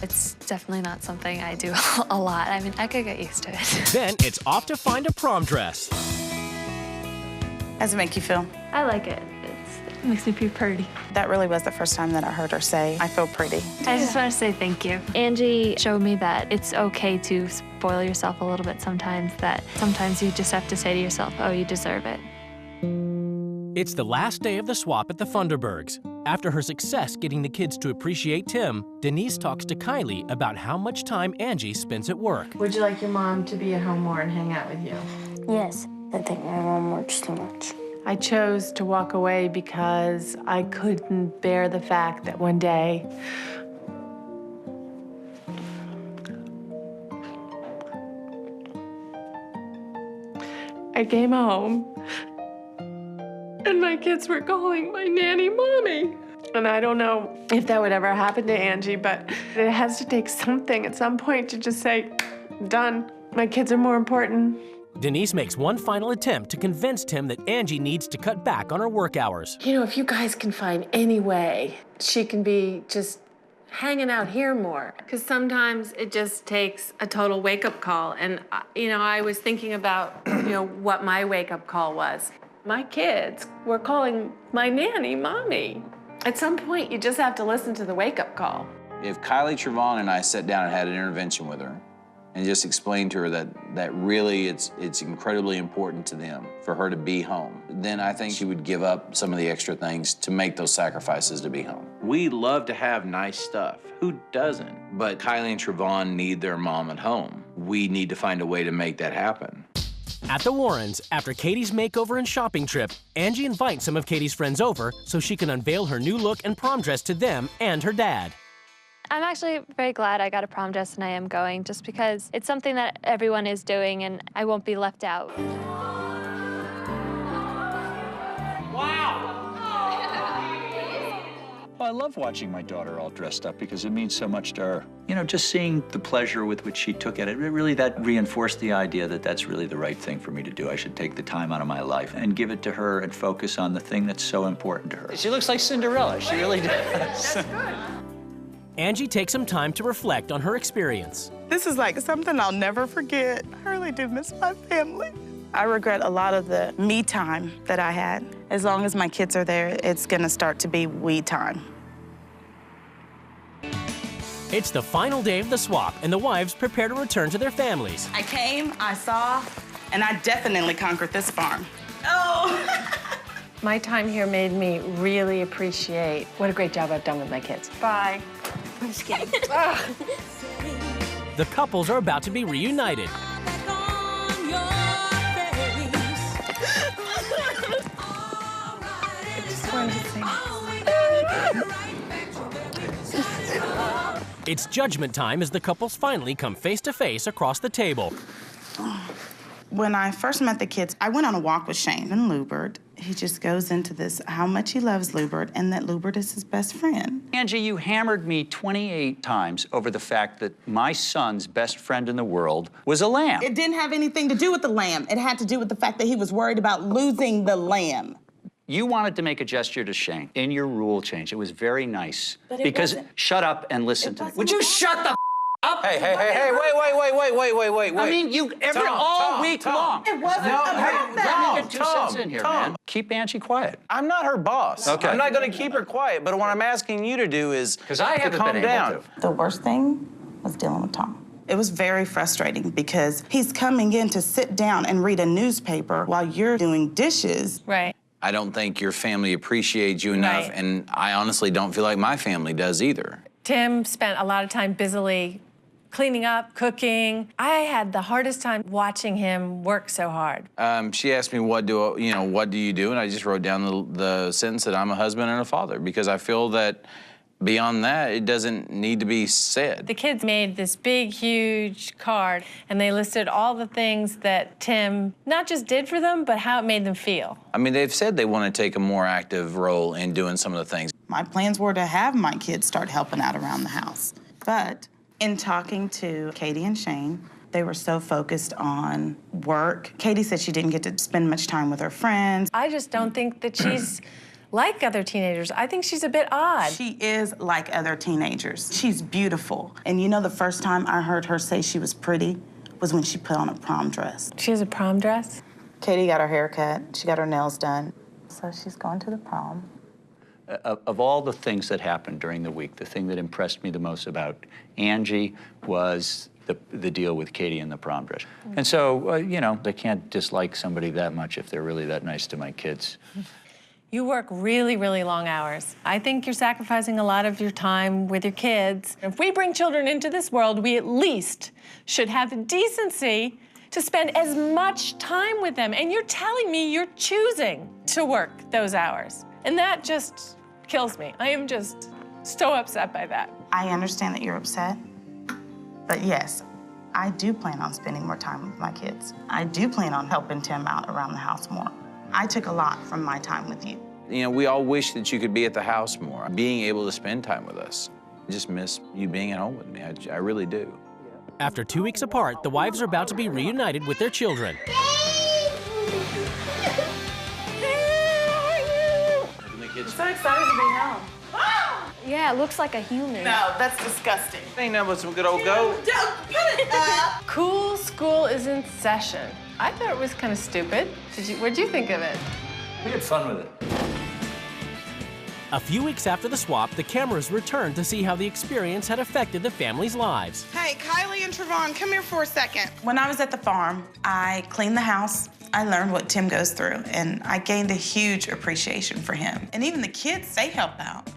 It's definitely not something I do a lot. I mean, I could get used to it. Then it's off to find a prom dress. How does it make you feel? I like it. It makes me feel pretty. That really was the first time that I heard her say, I feel pretty. I just want to say thank you. Angie showed me that it's okay to spoil yourself a little bit sometimes, that sometimes you just have to say to yourself, oh, you deserve it. It's the last day of the swap at the Funderburgs. After her success getting the kids to appreciate Tim, Denise talks to Kylie about how much time Angie spends at work. Would you like your mom to be at home more and hang out with you? Yes, I think my mom works too much. I chose to walk away because I couldn't bear the fact that one day I came home and my kids were calling my nanny mommy. And I don't know if that would ever happen to Angie, but it has to take something at some point to just say, done. My kids are more important. Denise makes one final attempt to convince Tim that Angie needs to cut back on her work hours. You know, if you guys can find any way she can be just hanging out here more. Because sometimes it just takes a total wake-up call. And, you know, I was thinking about, what my wake-up call was. My kids were calling my nanny mommy. At some point, you just have to listen to the wake-up call. If Kylie, Trevon, and I sat down and had an intervention with her and just explained to her that really it's incredibly important to them for her to be home, then I think she would give up some of the extra things to make those sacrifices to be home. We love to have nice stuff. Who doesn't? But Kylie and Trevon need their mom at home. We need to find a way to make that happen. At the Warrens, after Katie's makeover and shopping trip, Angie invites some of Katie's friends over so she can unveil her new look and prom dress to them and her dad. I'm actually very glad I got a prom dress and I am going, just because it's something that everyone is doing and I won't be left out. Well, I love watching my daughter all dressed up because it means so much to her. You know, just seeing the pleasure with which she took it, that reinforced the idea that that's really the right thing for me to do. I should take the time out of my life and give it to her and focus on the thing that's so important to her. She looks like Cinderella. She really does. That's good. Angie takes some time to reflect on her experience. This is like something I'll never forget. I really do miss my family. I regret a lot of the me time that I had. As long as my kids are there, it's gonna start to be we time. It's the final day of the swap, and the wives prepare to return to their families. I came, I saw, and I definitely conquered this farm. Oh! My time here made me really appreciate what a great job I've done with my kids. Bye. I'm just kidding. The couples are about to be reunited. It's judgment time as the couples finally come face to face across the table. When I first met the kids, I went on a walk with Shane in Lubert. He just goes into this, how much he loves Lubert and that Lubert is his best friend. Angie, you hammered me 28 times over the fact that my son's best friend in the world was a lamb. It didn't have anything to do with the lamb. It had to do with the fact that he was worried about losing the lamb. You wanted to make a gesture to Shane in your rule change. It was very nice. But it because wasn't. Shut up and listen to me. Would you shut the up? Hey, wait. I mean, all week long. It wasn't about that. Get 2 cents in here, man. Keep Angie quiet. I'm not her boss. Okay. I'm not going to keep her quiet, but what I'm asking you to do is because I haven't calm been down. able to. The worst thing was dealing with Tom. It was very frustrating because he's coming in to sit down and read a newspaper while you're doing dishes. Right. I don't think your family appreciates you enough, and I honestly don't feel like my family does either. Tim spent a lot of time busily cleaning up, cooking. I had the hardest time watching him work so hard. She asked me, what do you do? And I just wrote down the sentence that I'm a husband and a father, because I feel that beyond that, it doesn't need to be said. The kids made this big, huge card, and they listed all the things that Tim not just did for them, but how it made them feel. I mean, they've said they want to take a more active role in doing some of the things. My plans were to have my kids start helping out around the house. But in talking to Katie and Shane, they were so focused on work. Katie said she didn't get to spend much time with her friends. I just don't think that she's like other teenagers. I think she's a bit odd. She is like other teenagers. She's beautiful. And you know, the first time I heard her say she was pretty was when she put on a prom dress. She has a prom dress? Katie got her hair cut. She got her nails done. So she's going to the prom. Of all the things that happened during the week, the thing that impressed me the most about Angie was the deal with Katie and the prom dress. And so, you know, I can't dislike somebody that much if they're really that nice to my kids. You work really, really long hours. I think you're sacrificing a lot of your time with your kids. If we bring children into this world, we at least should have the decency to spend as much time with them. And you're telling me you're choosing to work those hours. And that just kills me. I am just so upset by that. I understand that you're upset, but yes, I do plan on spending more time with my kids. I do plan on helping Tim out around the house more. I took a lot from my time with you. You know, we all wish that you could be at the house more, being able to spend time with us. I just miss you being at home with me. I really do. After 2 weeks apart, the wives are about to be reunited with their children. I'm so excited to be home. Yeah, it looks like a human. No, that's disgusting. Ain't nothing but some good old goat. Don't put it up. Cool school is in session. I thought it was kind of stupid. What'd you think of it? We had fun with it. A few weeks after the swap, the cameras returned to see how the experience had affected the family's lives. Hey, Kylie and Trevon, come here for a second. When I was at the farm, I cleaned the house. I learned what Tim goes through, and I gained a huge appreciation for him. And even the kids, they help out.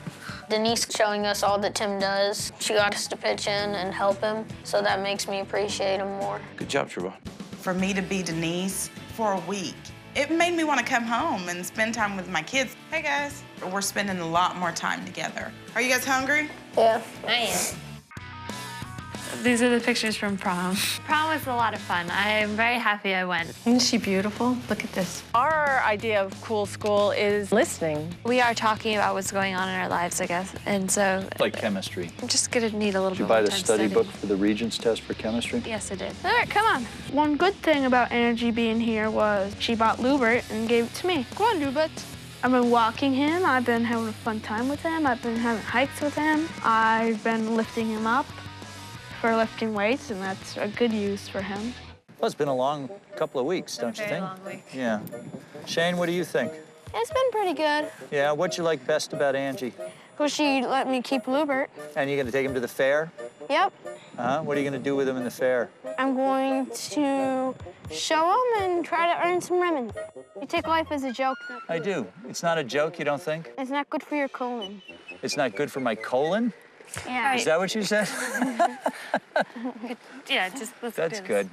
Denise showing us all that Tim does. She got us to pitch in and help him, so that makes me appreciate him more. Good job, Trevon. For me to be Denise for a week, it made me want to come home and spend time with my kids. Hey, guys. We're spending a lot more time together. Are you guys hungry? Yeah, I am. These are the pictures from prom. Prom was a lot of fun. I'm very happy I went. Isn't she beautiful? Look at this. Our idea of cool school is listening. We are talking about what's going on in our lives, I guess. And so Like chemistry. I'm just gonna need a little Did you bit buy more the time study studying. book for the Regents test for chemistry? Yes, I did. All right, come on. One good thing about Energy being here was she bought Lubert and gave it to me. Come on, Lubert. I've been walking him. I've been having a fun time with him. I've been having hikes with him. I've been lifting him up for lifting weights, and that's a good use for him. Well, it's been a long couple of weeks, don't you think? Long week. Yeah. Shane, what do you think? It's been pretty good. Yeah, what'd you like best about Angie? Well, she let me keep Lubert. And you're gonna take him to the fair? Yep. What are you gonna do with him in the fair? I'm going to show him and try to earn some revenue. You take life as a joke. I do. It's not a joke, you don't think? It's not good for your colon. It's not good for my colon? Yeah. Is that what you said? Yeah, just let's do That's this. good.